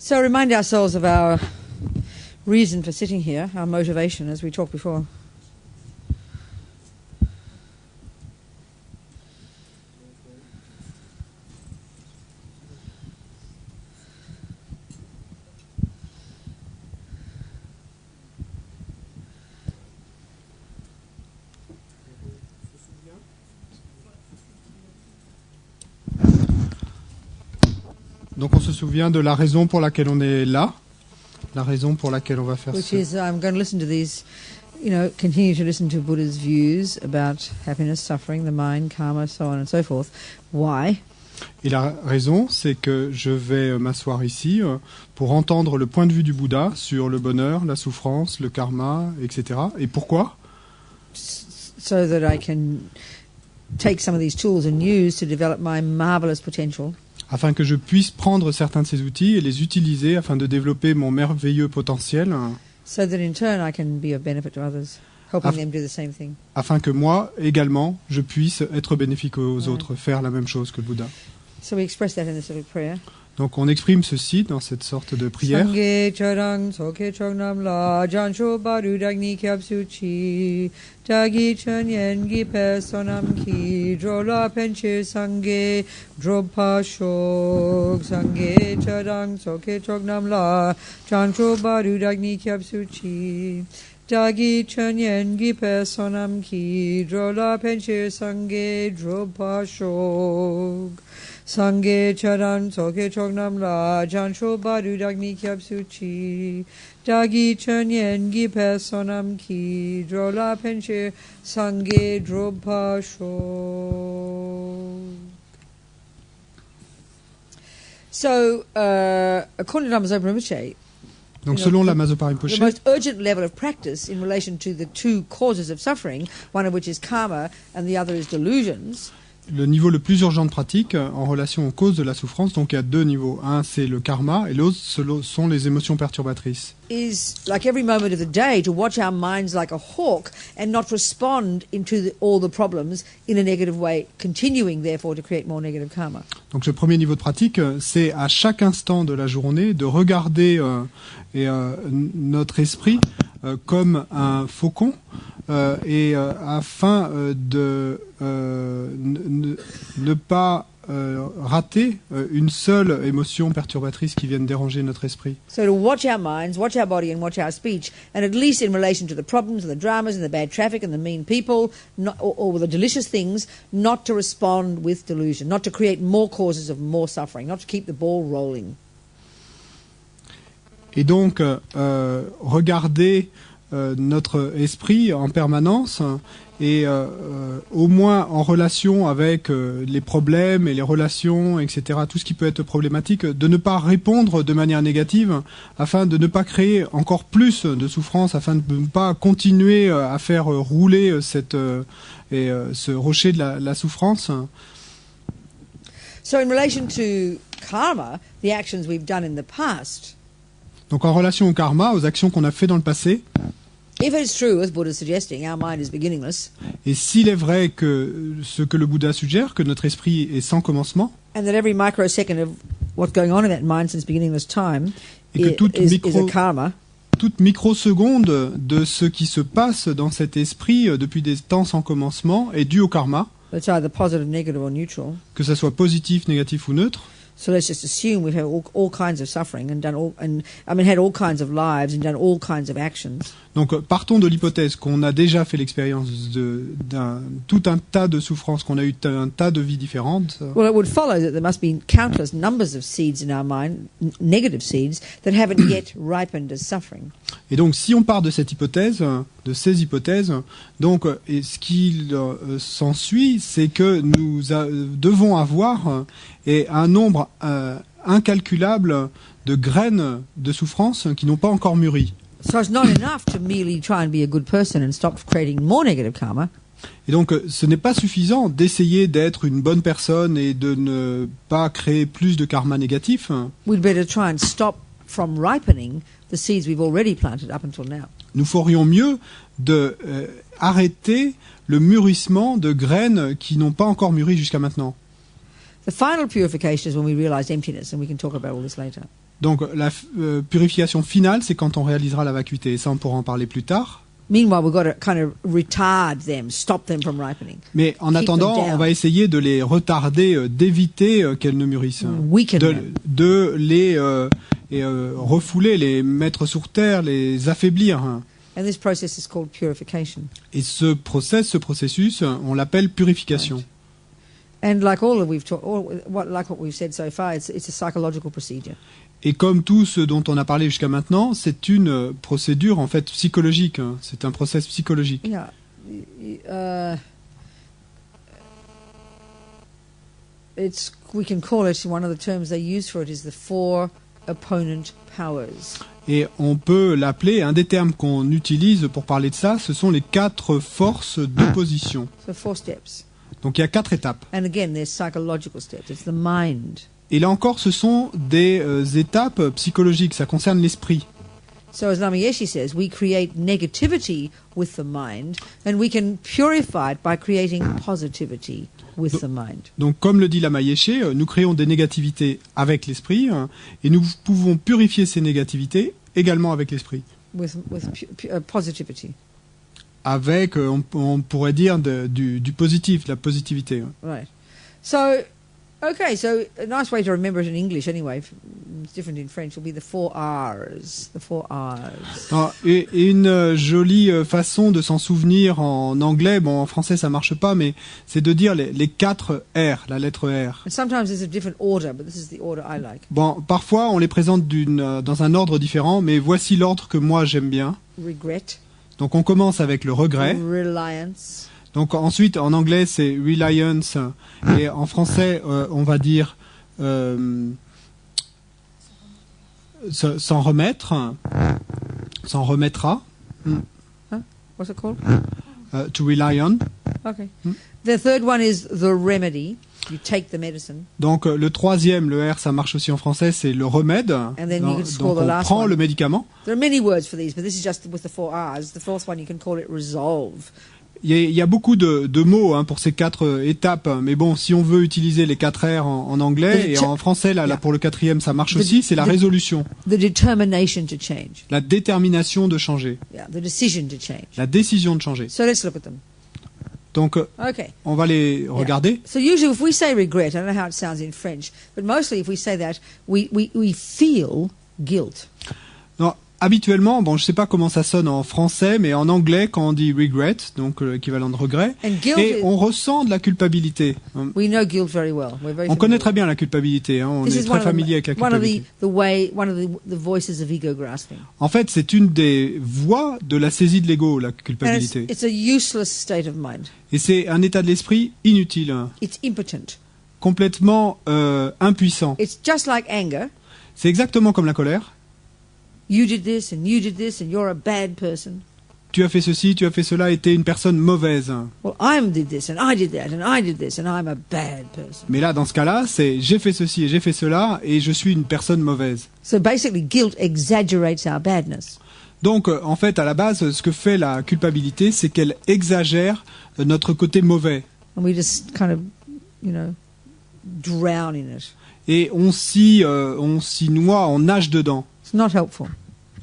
So remind ourselves of our reason for sitting here, our motivation, as we talked before. Donc on se souvient de la raison pour laquelle on est là, la raison pour laquelle on va faire Which ça. is, I'm going to listen to these, continue to listen to Buddha's views about happiness, suffering, the mind, karma, so on and so forth. Why? Et la raison, c'est que je vais m'asseoir ici pour entendre le point de vue du Bouddha sur le bonheur, la souffrance, le karma, etc. Et pourquoi ? So that I can take some of these tools and use to develop my marvelous potential. Afin que je puisse prendre certains de ces outils et les utiliser afin de développer mon merveilleux potentiel, So that in turn I can be of benefit to others, helping them do the same thing. afin que moi, également, je puisse être bénéfique aux autres, faire la même chose que le Bouddha. So we express that in this little prayer. Donc on exprime ceci dans cette sorte de prière. Sangye charang soke chognam la jansho baru dagni kyab suchi dagi chanyen gi pesonam ki drola penche sangye dropa shok sangye charang soke chognam la jansho baru dagni kyab suchi dagi chanyen gi pesonam ki drola penche sangye dropa shok Sangye charan soke chognam la jansho baru dagni kyab suchi dagi chanyen gi pesonam ki drola penche sangye dropa sho. So, according to Lama Zopa Rinpoche, Donc selon la Mazopa the Rinpoche, most urgent level of practice in relation to the two causes of suffering, one of which is karma and the other is delusions, le niveau le plus urgent de pratique en relation aux causes de la souffrance, donc il y a deux niveaux. Un, c'est le karma, et l'autre, ce sont les émotions perturbatrices. is like every moment of the day to watch our minds like a hawk and not respond into all the problems in a negative way, continuing therefore to create more negative karma. Donc ce premier niveau de pratique, c'est à chaque instant de la journée de regarder notre esprit comme un faucon, afin de ne pas rater une seule émotion perturbatrice qui vienne déranger notre esprit. So to watch our minds, watch our body and watch our speech, and at least in relation to the problems and the dramas and the bad traffic and the mean people, or the delicious things, not to respond with delusion, not to create more causes of more suffering, not to keep the ball rolling. Et donc, regarder notre esprit en permanence et au moins en relation avec les problèmes et les relations, etc., tout ce qui peut être problématique, de ne pas répondre de manière négative afin de ne pas créer encore plus de souffrance, afin de ne pas continuer à faire rouler ce rocher de la souffrance. So in relation to karma, the actions we've done in the past, Donc en relation au karma, aux actions qu'on a fait dans le passé, if it's true, as Buddha is suggesting, our mind is beginningless, et s'il est vrai que ce que le Bouddha suggère, que notre esprit est sans commencement, and that every microsecond of what's going on in that mind since beginningless time et que is a karma, toute microseconde de ce qui se passe dans cet esprit depuis des temps sans commencement est due au karma, it's either positive, negative or neutral. que ça soit positif, négatif ou neutre. So let's just assume we've had all kinds of suffering and had all kinds of lives and done all kinds of actions. Donc partons de l'hypothèse qu'on a déjà fait l'expérience tout un tas de souffrances, qu'on a eu un tas de vies différentes. Well, it would follow that there must be countless numbers of seeds in our mind, negative seeds, that haven't yet ripened as suffering. Et donc si on part de cette hypothèse, de ces hypothèses, donc et ce qui s'ensuit, c'est que nous devons avoir un nombre incalculable de graines de souffrance qui n'ont pas encore mûri. So it's not enough to merely try and be a good person and stop creating more negative karma. Et donc, ce n'est pas suffisant d'essayer d'être une bonne personne et de ne pas créer plus de karma négatif. We'd better try and stop from ripening the seeds we've already planted up until now. Nous ferions mieux de arrêter le mûrissement de graines qui n'ont pas encore mûri jusqu'à maintenant. The final purification is when we realize emptiness, and we can talk about all this later. Donc la purification finale, c'est quand on réalisera la vacuité. Et ça, on pourra en parler plus tard. Meanwhile, we've got to kind of retard them, stop them from ripening. Mais en Keep attendant, them down. on va essayer de les retarder, d'éviter qu'elles ne mûrissent. Weaken them. De les refouler, les mettre sur terre, les affaiblir. And this process is called purification. Et ce processus, on l'appelle purification. And like all that we've talked, like what we've said so far, it's a psychological procedure. Et comme tout ce dont on a parlé jusqu'à maintenant, c'est une procédure en fait psychologique. C'est un process psychologique. Yeah. We can call it, one of the terms they use for it is the four opponent powers. Et on peut l'appeler, un des termes qu'on utilise pour parler de ça, ce sont les 4 forces d'opposition. So 4 steps. Donc il y a 4 étapes. And again, there's psychological steps. It's the mind. Et là encore, ce sont des étapes psychologiques, ça concerne l'esprit. So as Lama Yeshe says, we create negativity with the mind, and we can purify it by creating positivity with the mind. Donc comme le dit Lama Yeshe, nous créons des négativités avec l'esprit, et nous pouvons purifier ces négativités également avec l'esprit. With positivity. Avec, on pourrait dire, du positif, de la positivité. Right. So, okay, so a nice way to remember it in English anyway, it's different in French, will be the 4 R's. The 4 R's. Alors, et une jolie façon de s'en souvenir en anglais, bon en français ça marche pas, mais c'est de dire les 4 R, la lettre R. And sometimes there's a different order, but this is the order I like. Bon, parfois on les présente dans un ordre différent, mais voici l'ordre que moi j'aime bien. Regret. Donc on commence avec le regret. Reliance. Donc ensuite en anglais c'est reliance et en français on va dire s'en remettre, s'en remettra. Huh? What's it called? To rely on. Okay. The third one is the remedy. You take the medicine. Donc le troisième, le R, ça marche aussi en français, c'est le remède. then you could Donc score the on last prend one. le médicament. There are many words for these, but this is just with the 4 R's. The fourth one, you can call it resolve. Il y a beaucoup de mots pour ces 4 étapes, mais bon, si on veut utiliser les 4 R en anglais et en français, là pour le quatrième, ça marche aussi, c'est la résolution. The determination to change. La détermination de changer. Yeah, the decision to change. La décision de changer. So let's look at them. Donc, Okay. on va les regarder. So usually if we say regret, I don't know how it sounds in French, but mostly if we say that, we feel guilt. Non, habituellement, bon, je sais pas comment ça sonne en français, mais en anglais, quand on dit regret, donc l'équivalent de regret, And guilt et is- on ressent de la culpabilité. We know guilt very well. We're very On connaît familiar. très bien la culpabilité, on This est is très familier avec la one of culpabilité. the voices of ego grasping. En fait, c'est une des voies de la saisie de l'ego, la And culpabilité. it's a useless state of mind. Et c'est un état de l'esprit inutile, It's impotent. complètement impuissant. It's just like anger. C'est exactement comme la colère. You did this and you did this and you're a bad person. Tu as fait ceci, tu as fait cela, et t'es une personne mauvaise. Well, I did this and I did that and I did this and I'm a bad person. Mais là, dans ce cas-là, c'est j'ai fait ceci et j'ai fait cela, et je suis une personne mauvaise. So basically, guilt exaggerates our badness. Donc, en fait, à la base, ce que fait la culpabilité, c'est qu'elle exagère notre côté mauvais. And we just kind of, drown in it. Et on s'y noie, on nage dedans. It's not helpful.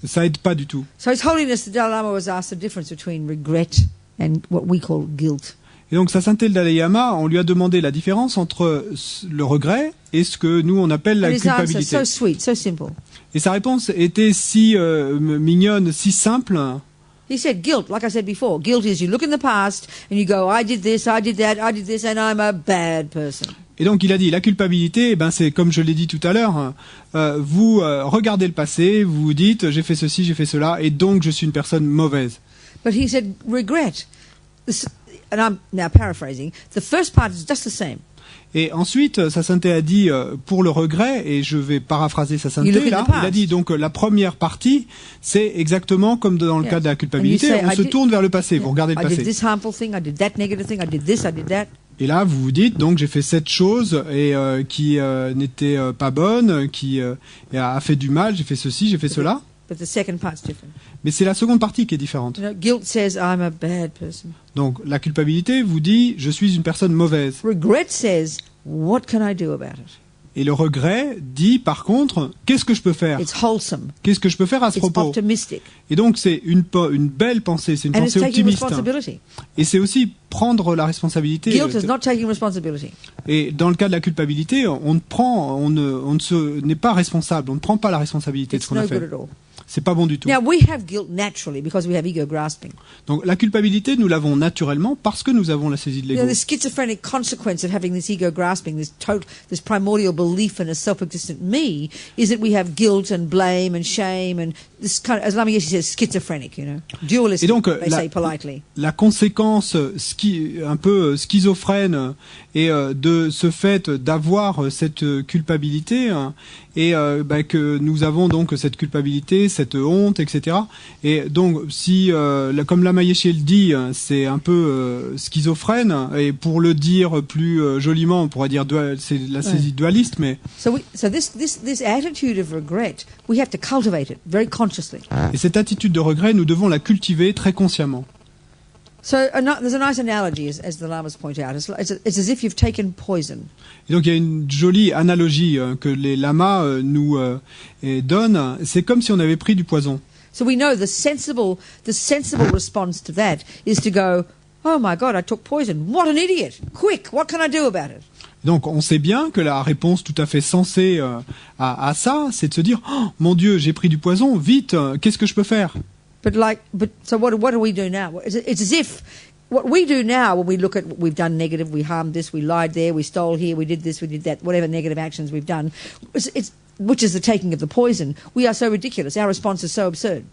Ça aide pas du tout. So His Holiness the Dalai Lama was asked the difference between regret and what we call guilt. Et donc, Sa Sainteté le Dalai Lama, on lui a demandé la différence entre le regret et ce que nous, on appelle la And his answer, culpabilité. so sweet, so simple. Et sa réponse était si mignonne, si simple. He said guilt, like I said before, guilt is you look in the past and you go, I did this, I did that, I did this, and I'm a bad person. Et donc il a dit, la culpabilité, eh ben, c'est comme je l'ai dit tout à l'heure, vous regardez le passé, vous vous dites, j'ai fait ceci, j'ai fait cela, et donc je suis une personne mauvaise. But he said regret. And I'm now paraphrasing. The first part is just the same. Et ensuite, Sa Sainteté a dit, pour le regret, et je vais paraphraser Sa You look Sainteté in là, the past. il a dit, donc la première partie, c'est exactement comme dans le Yes. cas de la And culpabilité, you say, on I se did- tourne vers le passé, vous regardez le I did passé. this harmful thing, I did that negative thing, I did this, I did that. Et là, vous vous dites, donc j'ai fait cette chose et qui n'était pas bonne, qui a fait du mal, j'ai fait ceci, j'ai fait cela. But the second part's different. Mais c'est la seconde partie qui est différente. Guilt says I'm a bad person. Donc la culpabilité vous dit, je suis une personne mauvaise. Regret says what can I do about it? Et le regret dit, par contre, qu'est-ce que je peux faire? It's wholesome. Qu'est-ce que je peux faire à ce It's propos? optimistic. Et donc, c'est une belle pensée, c'est une And it's pensée taking optimiste. responsibility. Et c'est aussi prendre la responsabilité. Guilt is not taking responsibility. Et dans le cas de la culpabilité, on n'est pas responsable, on ne prend pas la responsabilité de ce It's qu'on a no fait. good at all. C'est pas bon du tout. Now, we have guilt naturally because we have ego grasping. Donc la culpabilité, nous l'avons naturellement parce que nous avons la saisie de You know, l'ego. the schizophrenic consequence of having this ego grasping, this primordial belief in a self-existent me, is that we have guilt and blame and shame and this kind of, as Lama Yeshe says, schizophrenic, you know, dualistic, Et donc, they say politely. La conséquence un peu schizophrène et de ce fait d'avoir cette culpabilité et que nous avons donc cette culpabilité, cette honte, etc. Et donc si, comme Lama Yeshe le dit, c'est un peu schizophrène, et pour le dire plus joliment, on pourrait dire c'est la saisie dualiste, mais So this attitude of regret, we have to cultivate it very consciously. et cette attitude de regret, nous devons la cultiver très consciemment. So there's a nice analogy, as the Lamas point out. It's as if you've taken poison. Et donc il y a une jolie analogie que les lamas nous donnent. C'est comme si on avait pris du poison. So we know the sensible response to that is to go, oh my God, I took poison. What an idiot. Quick, what can I do about it? Donc on sait bien que la réponse tout à fait sensée à ça, c'est de se dire oh, mon Dieu, j'ai pris du poison, vite, qu'est-ce que je peux faire? So what do we do now? It's as if what we do now when we look at what we've done negative, we harmed this, we lied there, we stole here, we did this, we did that, whatever negative actions we've done, which is the taking of the poison, we are so ridiculous. Our response is so absurd.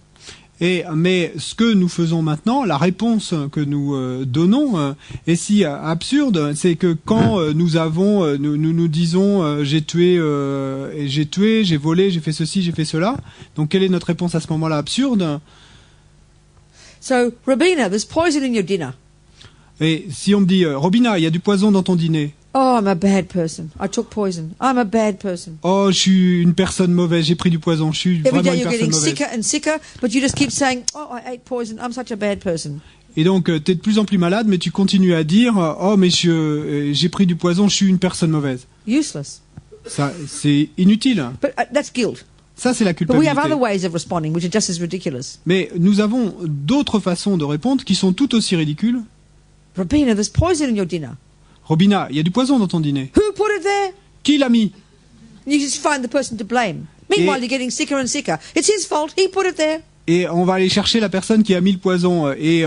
Mais ce que nous faisons maintenant, la réponse que nous donnons est si absurde, c'est que quand nous disons j'ai tué, j'ai volé, j'ai fait ceci, j'ai fait cela, donc quelle est notre réponse à ce moment-là absurde? So, Robina, there's poison in your dinner. Et si on me dit Robina, il y a du poison dans ton dîner. Oh, I'm a bad person. I took poison. I'm a bad person. Oh, je suis une personne mauvaise, j'ai pris du poison, je suis Every vraiment day une you're personne getting mauvaise. sicker and sicker, but you just keep saying, oh, I ate poison. I'm such a bad person. Et donc, tu es de plus en plus malade, mais tu continues à dire oh, mais j'ai pris du poison, je suis une personne mauvaise. Useless. Ça, c'est inutile. But that's guilt. Ça, c'est la But we have culpabilité. other ways of responding, which are just as ridiculous. Mais nous avons d'autres façons de répondre qui sont tout aussi ridicules. Robina, there's poison in your dinner. Robina, il y a du poison dans ton dîner. Who put it there? Qui l'a mis? You just find the person to blame. Meanwhile, you're getting sicker and sicker. It's his fault. He put it there. Et on va aller chercher la personne qui a mis le poison. Et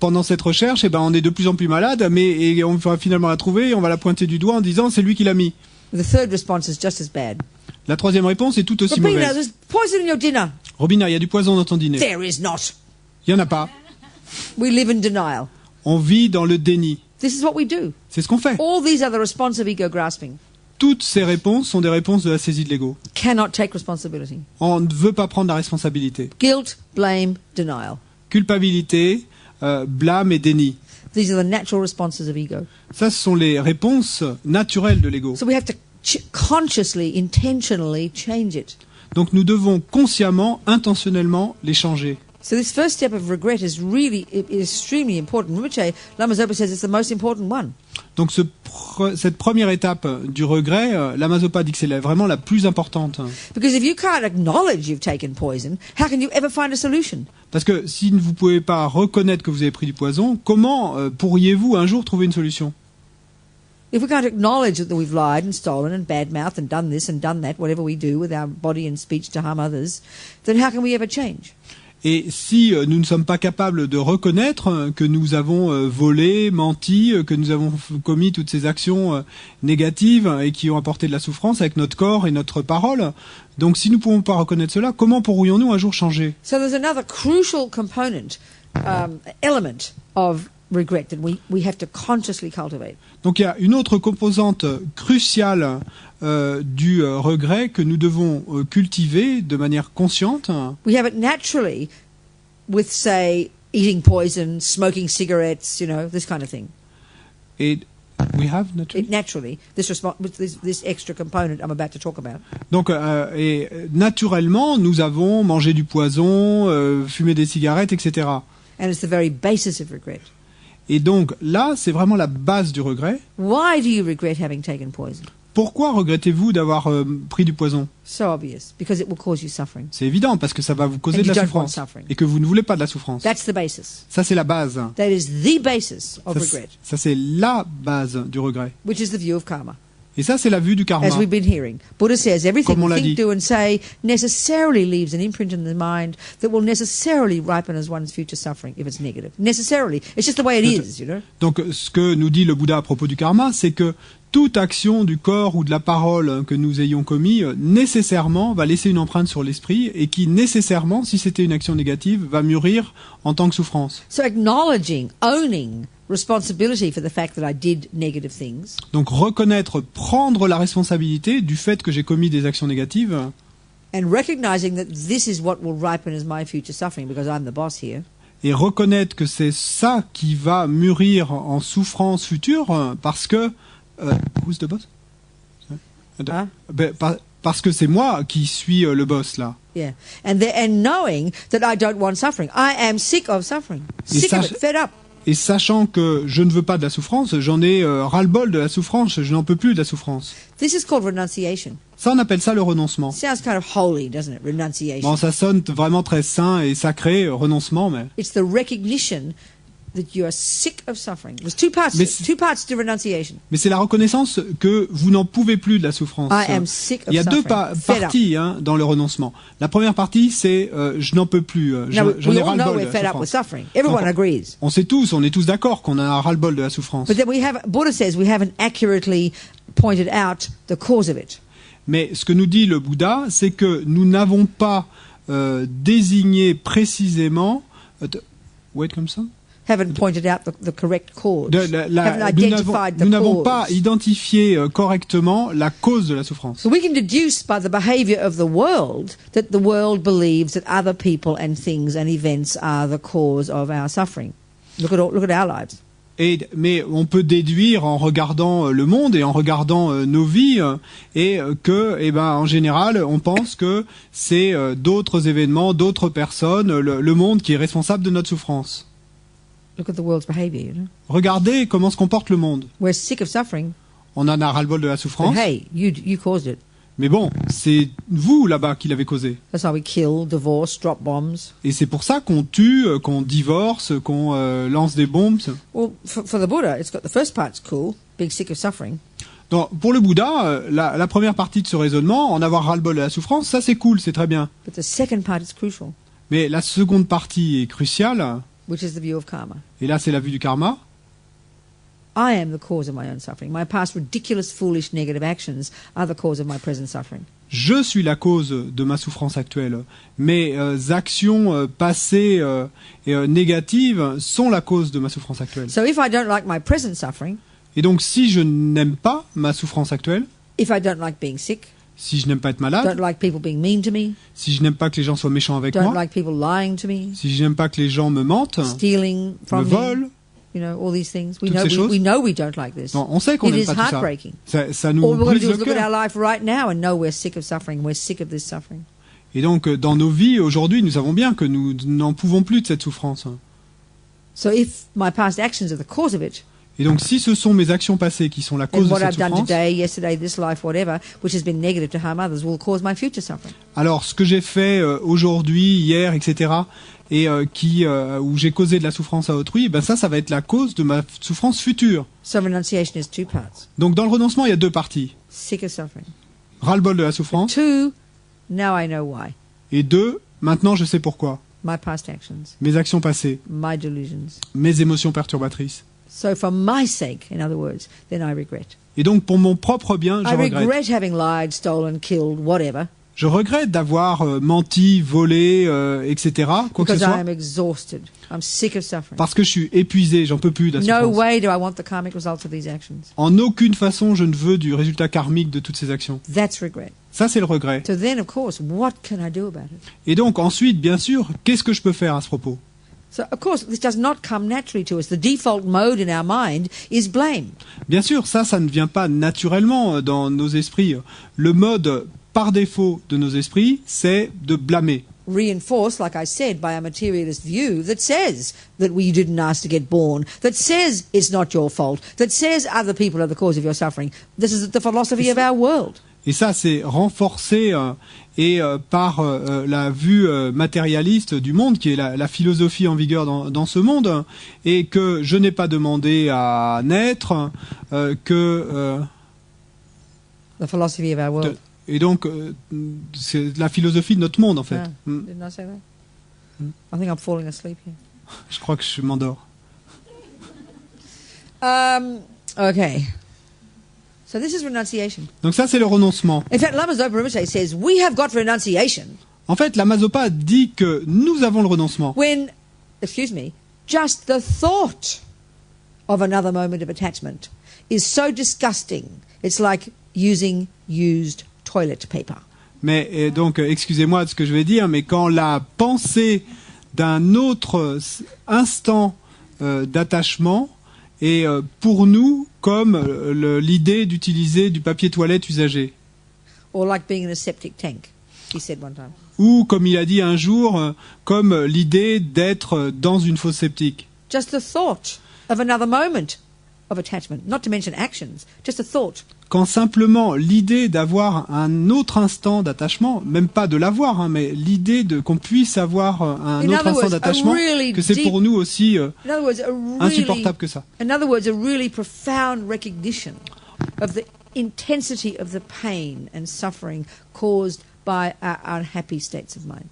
pendant cette recherche, on est de plus en plus malade, et on va finalement la trouver et on va la pointer du doigt en disant c'est lui qui l'a mis. The third response is just as bad. La troisième réponse est tout aussi Robina, mauvaise. there's poison in your dinner. Robina, il y a du poison dans ton dîner. There is not. Il n'y en a pas. We live in denial. On vit dans le déni. This is what we do. C'est ce qu'on fait. All these are the response of ego grasping. Toutes ces réponses sont des réponses de la saisie de l'ego. Cannot take responsibility. On ne veut pas prendre la responsabilité. Guilt, blame, denial. Culpabilité, blâme et déni. These are the natural responses of ego. Ça, ce sont les réponses naturelles de l'ego. So we have to consciously, intentionally change it. Donc nous devons consciemment, intentionnellement les changer. So this first step of regret is really extremely important. Rinpoche, Lama Zopa says it's the most important one. Donc cette première étape du regret, Lama Zopa dit que c'est vraiment la plus importante. Because if you can't acknowledge you've taken poison, how can you ever find a solution? Parce que si vous ne pouvez pas reconnaître que vous avez pris du poison, comment pourriez-vous un jour trouver une solution? If we can't acknowledge that we've lied and stolen and bad-mouthed and done this and done that, whatever we do with our body and speech to harm others, then how can we ever change? Et si nous ne sommes pas capables de reconnaître que nous avons volé, menti, que nous avons commis toutes ces actions négatives et qui ont apporté de la souffrance avec notre corps et notre parole, donc si nous ne pouvons pas reconnaître cela, comment pourrions-nous un jour changer? So there's another crucial component, element of regret that we have to consciously cultivate. Donc il y a une autre composante cruciale du regret que nous devons cultiver de manière consciente. We have it naturally with, say, eating poison, smoking cigarettes, you know, this kind of thing. Et we have naturally. It naturally, this extra component I'm about to talk about. Donc et naturellement, nous avons mangé du poison, fumé des cigarettes, etc. And it's the very basis of regret. Et donc là, c'est vraiment la base du regret. Why do you regret having taken poison? Pourquoi regrettez-vous d'avoir pris du poison? So obvious, because it will cause you suffering. C'est évident, parce que ça va vous causer And de you la don't want souffrance. suffering. Et que vous ne voulez pas de la souffrance. That's the basis. Ça, c'est la base. That is the basis of regret, Ça, c'est la base du regret. which is the view of karma. Et ça, c'est la vue du karma. As we've been hearing, Buddha says everything Comme on l'a we think, dit. do and say necessarily leaves an imprint in the mind that will necessarily ripen as one's future suffering if it's negative. Necessarily. It's just the way it is, you know. Donc, ce que nous dit le Bouddha à propos du karma, c'est que toute action du corps ou de la parole que nous ayons commis, nécessairement va laisser une empreinte sur l'esprit et qui, nécessairement, si c'était une action négative, va mûrir en tant que souffrance. So acknowledging, owning responsibility for the fact that I did negative things, Donc, reconnaître, prendre la responsabilité du fait que j'ai commis des actions négatives and recognizing that this is what will ripen as my future suffering because I'm the boss here, et reconnaître que c'est ça qui va mûrir en souffrance future parce que... who's the boss? Hein? Parce que c'est moi qui suis le boss, là. yeah, and knowing that I don't want suffering. I am sick of suffering, sick of it, fed up. Et sachant que je ne veux pas de la souffrance, j'en ai ras-le-bol de la souffrance, je n'en peux plus de la souffrance. This is called renunciation. Ça, on appelle ça le renoncement. Sounds kind of holy, doesn't it? Renunciation. Bon, ça sonne vraiment très saint et sacré, renoncement, mais... It's the recognition that you are sick of suffering. There's two parts. Two parts to renunciation. Mais c'est la reconnaissance que vous n'en pouvez plus de la souffrance. I am sick of Il y a deux suffering. Fed up. parties dans le renoncement. La première partie, c'est je n'en peux plus, Now, j'en we ai all know ras-le-bol de we're la fed up with souffrance. suffering. Everyone Donc, agrees. on sait tous, on est tous d'accord qu'on a ras-le-bol de la souffrance. But then Buddha says we haven't accurately pointed out the cause of it. Mais ce que nous dit le Bouddha, c'est que nous n'avons pas désigné précisément... wait comme ça Haven't pointed out the correct cause. Haven't nous identified the n'avons cause. pas identifié correctement la cause de la souffrance. So we can deduce by the behavior of the world that the world believes that other people and things and events are the cause of our suffering. Look at our lives. Mais on peut déduire en regardant le monde et en regardant nos vies en général, on pense que c'est d'autres événements, d'autres personnes, le monde qui est responsable de notre souffrance. Look at the world's behavior, you know. Regardez comment se comporte le monde. We're sick of suffering. On en a ras-le-bol de la But souffrance. hey, you caused it. Mais bon, c'est vous là-bas qui l'avez causé. That's why we kill, divorce, drop bombs. Et c'est pour ça qu'on tue, qu'on divorce, qu'on lance des bombes. Well, for the Buddha, it's got the first part's cool, being sick of suffering. Donc, pour le Bouddha, la première partie de ce raisonnement, en avoir ras-le-bol de la souffrance, ça c'est cool, c'est très bien. But the second part is crucial, Mais la seconde partie est cruciale, which is the view of karma. et là c'est la vue du karma. I am the cause of my own suffering. My past ridiculous, foolish, negative actions are the cause of my present suffering. Je suis la cause de ma souffrance actuelle. Mes actions passées et négatives sont la cause de ma souffrance actuelle. So if I don't like my present suffering, Et donc si je n'aime pas ma souffrance actuelle, if I don't like being sick, si je n'aime pas être don't malade, like people being mean to me, si je n'aime pas que les gens soient méchants avec don't moi, like people lying to me, si je n'aime pas que les gens me mentent, stealing me from me, volent, you know, all these things. Toutes ces choses. We know we don't like this. non, on sait qu'on It n'aime is pas tout ça. heartbreaking. Ça nous All we've got to brise do is le look at our cœur. life right now and know we're sick of suffering. We're sick of this suffering. Et donc dans nos vies aujourd'hui, nous savons bien que nous n'en pouvons plus de cette souffrance. So if my past actions are the cause of it, Et donc si ce sont mes actions passées qui sont la then cause de what cette I've done souffrance, today, yesterday, this life, whatever, which has been negative to harm others, will cause my future suffering. alors ce que j'ai fait aujourd'hui, hier, etc., et où j'ai causé de la souffrance à autrui, ben ça va être la cause de ma souffrance future. So renunciation is two parts. Donc dans le renoncement, il y a deux parties. Sick of suffering. Ras-le-bol de la souffrance, Two, now I know why. et deux, maintenant je sais pourquoi. My past actions, Mes actions passées, my delusions. mes émotions perturbatrices. So for my sake, in other words, then I regret. Et donc pour mon propre bien, je I regrette. regret having lied, stolen, killed, whatever, Je regrette d'avoir menti, volé, etc., quoi que ce because I soit, am exhausted. I'm sick of suffering. parce que je suis épuisé, j'en peux plus de la No souffrance. way do I want the karmic results of these actions. En aucune façon, je ne veux du résultat karmique de toutes ces actions. That's regret. Ça, c'est le regret. So then, of course, what can I do about it? Et donc, ensuite, bien sûr, qu'est-ce que je peux faire à ce propos? So, of course, this does not come naturally to us. The default mode in our mind is blame. Bien sûr, ça ne vient pas naturellement dans nos esprits. Le mode par défaut de nos esprits, c'est de blâmer. reinforced, like I said, by a materialist view that says that we didn't ask to get born, that says it's not your fault, that says other people are the cause of your suffering. This is the philosophy of our world. Et ça, c'est renforcé par la vue matérialiste du monde, qui est la philosophie en vigueur dans ce monde, et que je n'ai pas demandé à naître, que... The philosophy of our world. Et donc, c'est la philosophie de notre monde, en fait. Ah, didn't I say that? I think I'm falling asleep here. Je crois que je m'endors. Okay. So this is renunciation. Donc ça, c'est le renoncement. In fact, Lama Zopa Rinpoche says we have got renunciation En fait, la Mazopa dit que nous avons le renoncement. when, just the thought of another moment of attachment is so disgusting. It's like using used toilet paper. Mais donc, excusez-moi de ce que je vais dire, mais quand la pensée d'un autre instant d'attachement est pour nous comme l'idée d'utiliser du papier toilette usagé. Or like being in a septic tank, he said one time. Ou, comme il a dit un jour, comme l'idée d'être dans une fosse septique. Just the thought of another moment of attachment, not to mention actions, just a thought. Quand simplement l'idée d'avoir un autre instant d'attachement, même pas de l'avoir, hein, mais l'idée qu'on puisse avoir un autre instant d'attachement, que c'est pour nous aussi insupportable que ça. In other words, a really profound recognition of the intensity of the pain and suffering caused by our unhappy states of mind.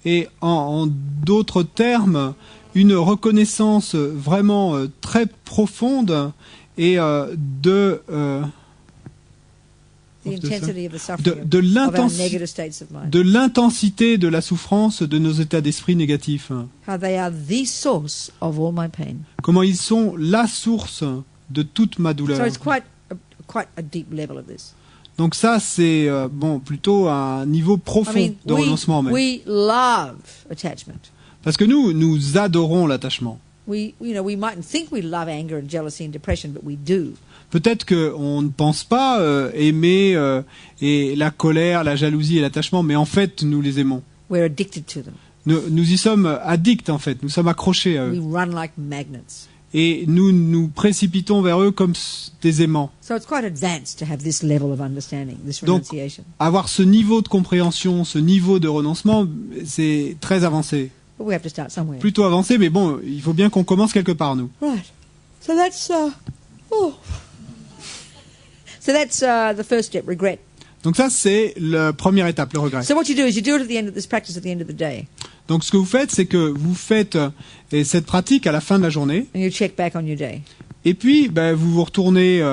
Et en d'autres termes, une reconnaissance vraiment très profonde et de l'intensité de la souffrance de nos états d'esprit négatifs. Comment ils sont la source de toute ma douleur. Donc ça, c'est plutôt un niveau profond de renoncement même. Parce que nous adorons l'attachement. Peut-être qu'on ne pense pas aimer et la colère, la jalousie et l'attachement, mais en fait, nous les aimons. Nous y sommes addicts, en fait. Nous sommes accrochés à eux. Et nous nous précipitons vers eux comme des aimants. Donc, avoir ce niveau de compréhension, ce niveau de renoncement, c'est très avancé. Plutôt avancé, mais bon, il faut bien qu'on commence quelque part, nous. Right. So that's the first step, regret. Donc ça, c'est la première étape, le regret. So what you do is you do it at the end of this practice at the end of the day. Donc ce que vous faites, c'est que vous faites cette pratique à la fin de la journée. And you check back on your day. Et puis, vous vous retournez,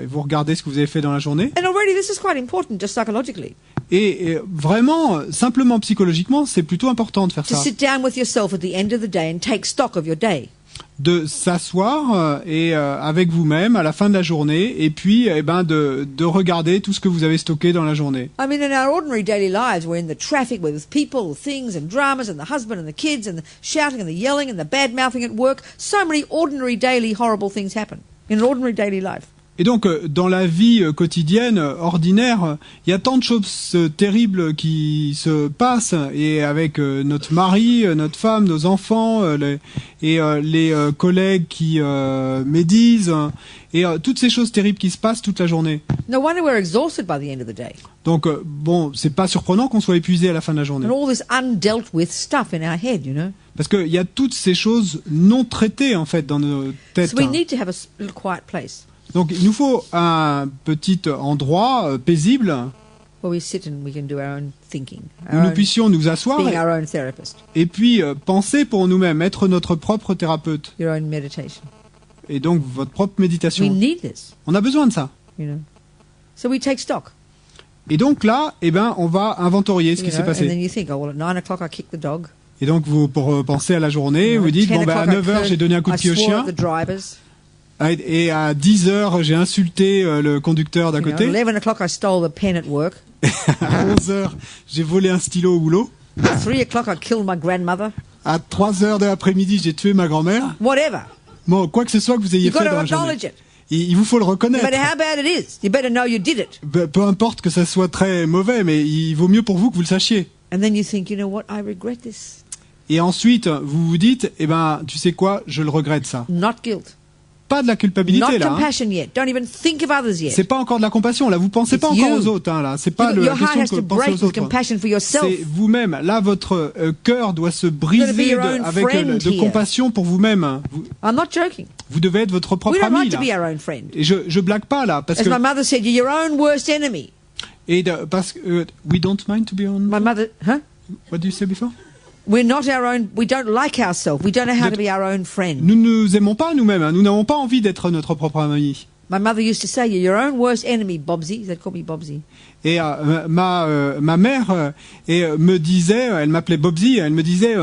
vous regardez ce que vous avez fait dans la journée. And already this is quite important, just psychologically. Et vraiment, simplement psychologiquement, c'est plutôt important de faire ça. To sit down with yourself at the end of the day and take stock of your day. De s'asseoir et avec vous-même à la fin de la journée, et puis de regarder tout ce que vous avez stocké dans la journée. I mean, in our ordinary daily lives, we're in the traffic with people, things, and dramas, and the husband and the kids, and the shouting and the yelling and the bad mouthing at work. So many ordinary daily horrible things happen in an ordinary daily life. Et donc, dans la vie quotidienne, ordinaire, il y a tant de choses terribles qui se passent, et avec notre mari, notre femme, nos enfants, les collègues qui médisent, et toutes ces choses terribles qui se passent toute la journée. No wonder we're exhausted by the end of the day. Donc, c'est pas surprenant qu'on soit épuisé à la fin de la journée. And all this undealt with stuff in our head, you know. Parce qu'il y a toutes ces choses non traitées, en fait, dans nos têtes. So we need to have a little quiet place. Donc il nous faut un petit endroit paisible où nous puissions nous asseoir et puis penser pour nous-mêmes, être notre propre thérapeute. Et donc votre propre méditation. On a besoin de ça. Et donc là, on va inventorier ce qui s'est passé. Et donc vous, pour penser à la journée, vous dites, à 9h j'ai donné un coup de pied au chien. Et à 10h, j'ai insulté le conducteur d'à côté. À 11h, j'ai volé un stylo au boulot. À 3h de l'après-midi, j'ai tué ma grand-mère. Bon, quoi que ce soit que vous ayez fait dans la journée. Il vous faut le reconnaître. Peu importe que ça soit très mauvais, mais il vaut mieux pour vous que vous le sachiez. And then you think, you know what, I regret this. Et ensuite, vous vous dites, eh ben, tu sais quoi, je le regrette ça. Not guilt. Pas de la culpabilité Not là. compassion yet. Don't even think of others yet. C'est pas encore de la compassion là. Vous pensez pas It's encore you. aux autres là. C'est pas la Your heart question has de to penser break aux with autres. compassion for yourself. C'est vous-même. Là, votre cœur doit se You've briser gotta be your own avec friend de here. compassion pour vous-même. I'm not joking. Vous devez être votre We propre don't ami like to là. be our own friend. Et je blague pas là parce As que my mother said, you're your own worst enemy. parce que we don't mind to be on. My mother, huh? What did you say before? We're not our own, we don't like ourselves. We don't know how to be our own friend. Nous ne nous aimons pas nous-mêmes. Hein. Nous n'avons pas envie d'être notre propre ami. My mother used to say, you're your own worst enemy, Bobsy. They'd call me Bobsy. Et ma mère me disait, elle m'appelait Bobsy, elle me disait,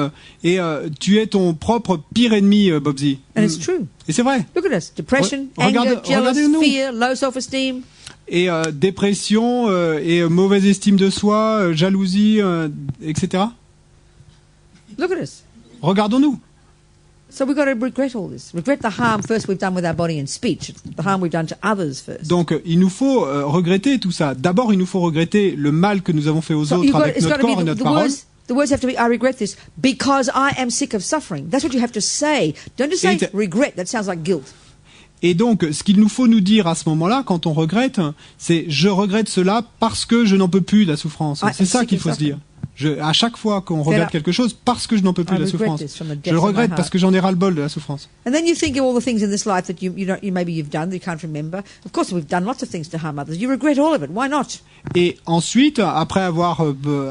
tu es ton propre pire ennemi, Bobsy. And it's true. Et c'est vrai. Look at us. Depression, Regardez- anger, jealous, regardez-nous. fear, low self-esteem. Et dépression, et mauvaise estime de soi, jalousie, etc. Look at us. Regardons-nous. So we've got to regret all this. Regret the harm first we've done with our body and speech, the harm we've done to others first. Donc il nous faut regretter tout ça. D'abord, il nous faut regretter le mal que nous avons fait aux So autres avec notre corps et notre parole. the words have to be, I regret this because I am sick of suffering. That's what you have to say. Don't just say Et- regret. That sounds like guilt. Et donc, ce qu'il nous faut nous dire à ce moment-là, quand on regrette, c'est « je regrette cela parce que je n'en peux plus de la souffrance Ah, ». C'est ça c'est qu'il que faut ça se dire. À chaque fois qu'on regrette up. quelque chose, parce que je n'en peux plus I de la regret souffrance. this from the depths Je le of my regrette heart. parce que j'en ai ras-le-bol de la souffrance. And then you think of all the things in this life that maybe you've done that you can't remember. Of course, we've done lots of things to harm others. You regret all of it. Why not? Et ensuite, après avoir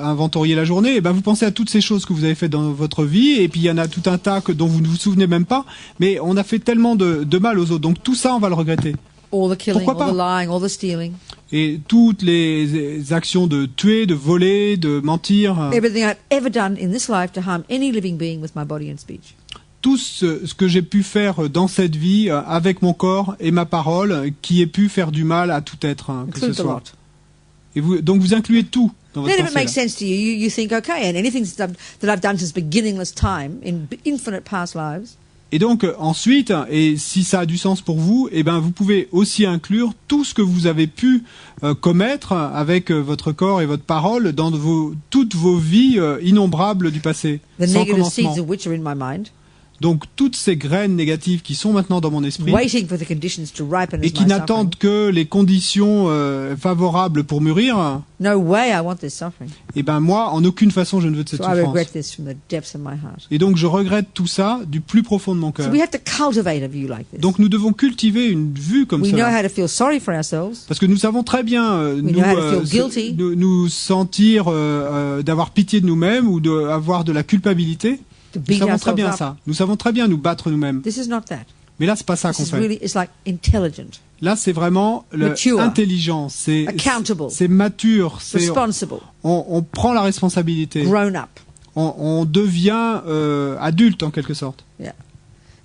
inventorié la journée, eh ben vous pensez à toutes ces choses que vous avez faites dans votre vie, et puis il y en a tout un tas dont vous ne vous souvenez même pas, mais on a fait tellement de mal aux autres. Donc tout ça, on va le regretter. All the killing, Pourquoi all the pas? lying, all the stealing. Et toutes les actions de tuer, de voler, de mentir, Everything I've ever done in this life to harm any living being with my body and speech. tout ce que j'ai pu faire dans cette vie avec mon corps et ma parole qui ait pu faire du mal à tout être, que ce Include the soit. lot. Et donc vous incluez tout dans votre Then if it pensée. makes sense to you, you think, okay, and anything that I've done since beginningless time in infinite past lives, Et donc ensuite, et si ça a du sens pour vous, eh ben vous pouvez aussi inclure tout ce que vous avez pu commettre avec votre corps et votre parole dans toutes vos vies innombrables du passé, the sans negative commencement. seeds of which are in my mind, Donc toutes ces graines négatives qui sont maintenant dans mon esprit waiting for the conditions to ripen et as qui my n'attendent suffering. que les conditions favorables pour mûrir, No way I want this suffering. eh ben moi, en aucune façon, je ne veux de cette So I regret souffrance. this from the depths of my heart. Et donc je regrette tout ça du plus profond de mon So cœur. we have to cultivate a view like this. Donc nous devons cultiver une vue comme We know cela. how to feel sorry for ourselves. Parce que nous savons très bien know how to feel guilty. nous sentir d'avoir pitié de nous-mêmes ou d'avoir de la culpabilité. To Nous beat savons très ourselves bien up. ça. Nous savons très bien nous battre nous-mêmes. This is not that. Mais là, c'est pas ça This qu'on is fait. really, it's like intelligent, Là, c'est vraiment Mature. intelligent, accountable, c'est mature, responsible, on prend la responsabilité. grown up. On devient adulte en quelque sorte. Yeah.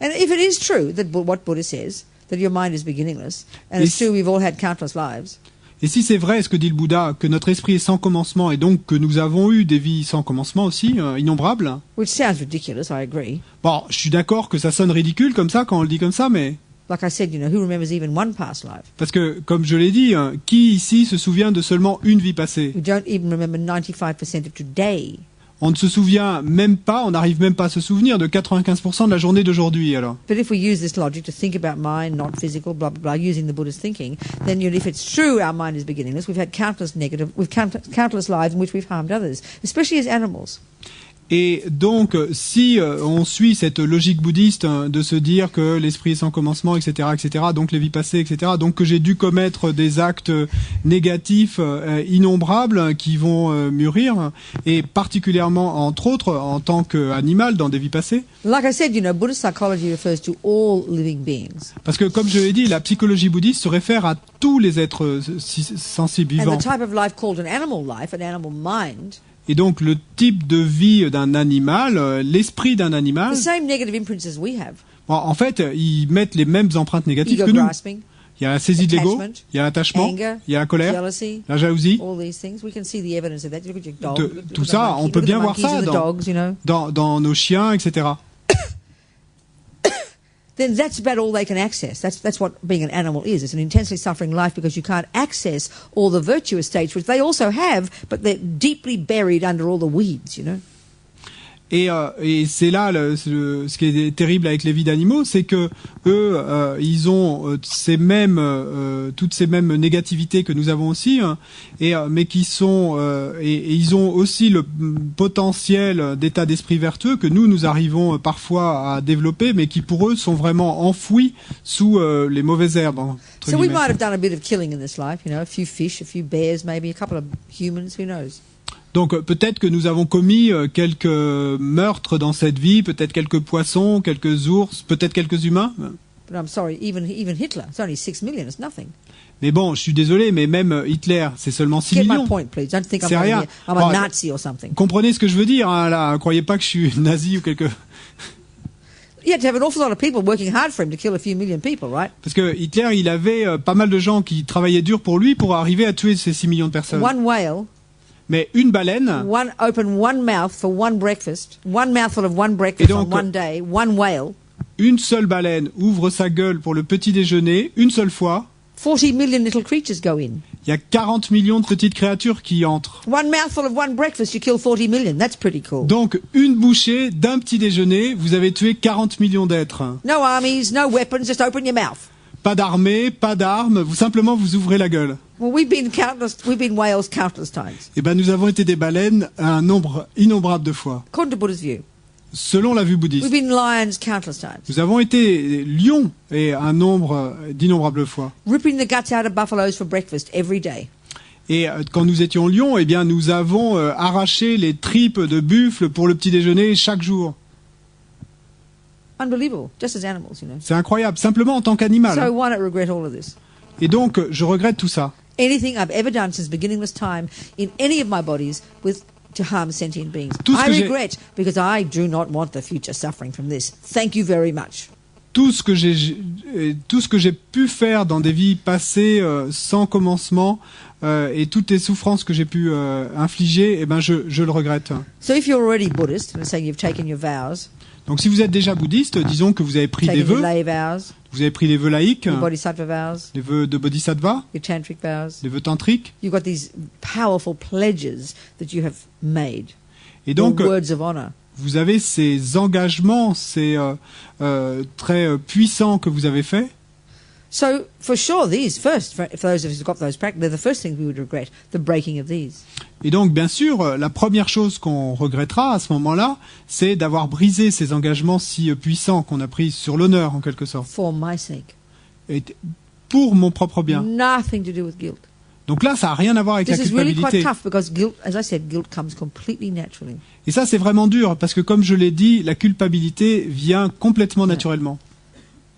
And if it is true that what Buddha says, that your mind is beginningless, and it's Et- true we've all had countless lives, Et si c'est vrai ce que dit le Bouddha, que notre esprit est sans commencement et donc que nous avons eu des vies sans commencement aussi, innombrables, which sounds ridiculous, I agree. bon, je suis d'accord que ça sonne ridicule comme ça quand on le dit comme ça, mais Like I said, who remembers even one past life? parce que, comme je l'ai dit, qui ici se souvient de seulement une vie passée? We don't even remember 95% of today. On ne se souvient même pas, on n'arrive même pas à se souvenir de 95% de la journée d'aujourd'hui, alors. But if we use this logic to think about mind, not physical, blah, blah, blah, using the Buddha's thinking, then if it's true our mind is beginningless, we've had countless lives in which we've harmed others, especially as animals. Et donc, si on suit cette logique bouddhiste de se dire que l'esprit est sans commencement, etc., etc., donc les vies passées, etc., donc que j'ai dû commettre des actes négatifs innombrables qui vont mûrir, et particulièrement, entre autres, en tant qu'animal dans des vies passées. Like I said, Buddhist psychology refers to all living beings. Parce que, comme je l'ai dit, la psychologie bouddhiste se réfère à tous les êtres sensibles And vivants. the type of life called an animal mind, Et donc, le type de vie d'un animal, l'esprit d'un animal, the same negative imprints as we have. bon, en fait, ils mettent les mêmes empreintes négatives Ego que nous. grasping, Il y a la saisie de l'ego, attachment, il y a l'attachement, anger, il y a la colère, jealousy, la jalousie. all these things. We can see the evidence of that. Look at your dog. De- look at tout the ça, monkey, on peut look at bien the voir monkeys ça and the dans- dogs, dans nos chiens, etc. then that's about all they can access. That's what being an animal is. It's an intensely suffering life because you can't access all the virtuous states, which they also have, but they're deeply buried under all the weeds, you know. Et c'est là ce qui est terrible avec les vies d'animaux, c'est que eux, ils ont toutes ces mêmes négativités que nous avons aussi, hein, mais qui sont et ils ont aussi le potentiel d'état d'esprit vertueux que nous arrivons parfois à développer, mais qui pour eux sont vraiment enfouis sous les mauvaises herbes. Entre So we guillemets. might have done a bit of killing in this life, you know, a few fish, a few bears, maybe a couple of humans, who knows. Donc peut-être que nous avons commis quelques meurtres dans cette vie, peut-être quelques poissons, quelques ours, peut-être quelques humains. But I'm sorry, even Hitler, it's only 6 million, it's nothing. Mais bon, je suis désolé, mais même Hitler, c'est seulement 6 Get millions. my point, please. Don't think C'est rien. I'm Bon, a Nazi or something. Comprenez ce que je veux dire, hein, là. Croyez pas que je suis nazi ou quelque... You had to have an awful lot of people working hard for him to kill a few million people, right? Parce que Hitler, il avait pas mal de gens qui travaillaient dur pour lui pour arriver à tuer ces 6 millions de personnes. One whale, Mais une baleine, open one mouth for one breakfast, one mouthful of one breakfast Et donc, on one day, one whale, une seule baleine ouvre sa gueule pour le petit déjeuner, une seule fois. 40 million little creatures go in. Il y a 40 millions de petites créatures qui y entrent. One mouthful of one breakfast, you kill 40 million. That's pretty cool. Donc, une bouchée d'un petit déjeuner, vous avez tué 40 millions d'êtres. No armies, no weapons, just open your mouth. Pas d'armée, pas d'armes, vous ouvrez la gueule. Well, we've been whales countless times. Eh ben, nous avons été des baleines un nombre innombrable de fois. According to Buddha's view. Selon la vue bouddhiste. We've been lions countless times. Nous avons été lions et un nombre d'innombrables fois. Ripping the guts out of buffaloes for breakfast every day. Et quand nous étions lions, eh bien, nous avons arraché les tripes de buffle pour le petit déjeuner chaque jour. Unbelievable, just as animals, you know. C'est incroyable, simplement en tant qu'animal. So why not regret all of this? Et donc, je regrette tout ça. Anything I've ever done since beginningless time in any of my bodies to harm sentient beings. Tout ce I que j'ai- regret because I do not want the future suffering from this. Thank you very much. Tout ce que j'ai pu faire dans des vies passées sans commencement et toutes les souffrances que j'ai pu infliger, eh ben, je le regrette. So if you're already Buddhist, and say you've taken your vows, Donc, si vous êtes déjà bouddhiste, disons que vous avez pris des taken your vœux, lay vows, vous avez pris les vœux laïques, your bodhisattva vows, les vœux de bodhisattva, your tantric vows, les vœux tantriques, you've got these powerful pledges that you have made, et your donc words of honor. vous avez ces engagements, ces très puissants que vous avez faits. So, for sure, these first, for those of us who've got those practices, they're the first things we would regret, the breaking of these. Et donc, bien sûr, la première chose qu'on regrettera à ce moment-là, c'est d'avoir brisé ces engagements si puissants qu'on a pris sur l'honneur, en quelque sorte, For my sake. et pour mon propre bien. Nothing to do with guilt. Donc là, ça n'a rien à voir avec la This is really quite culpabilité. tough because guilt, as I said, guilt comes completely naturally. Et ça, c'est vraiment dur, parce que comme je l'ai dit, la culpabilité vient complètement naturellement.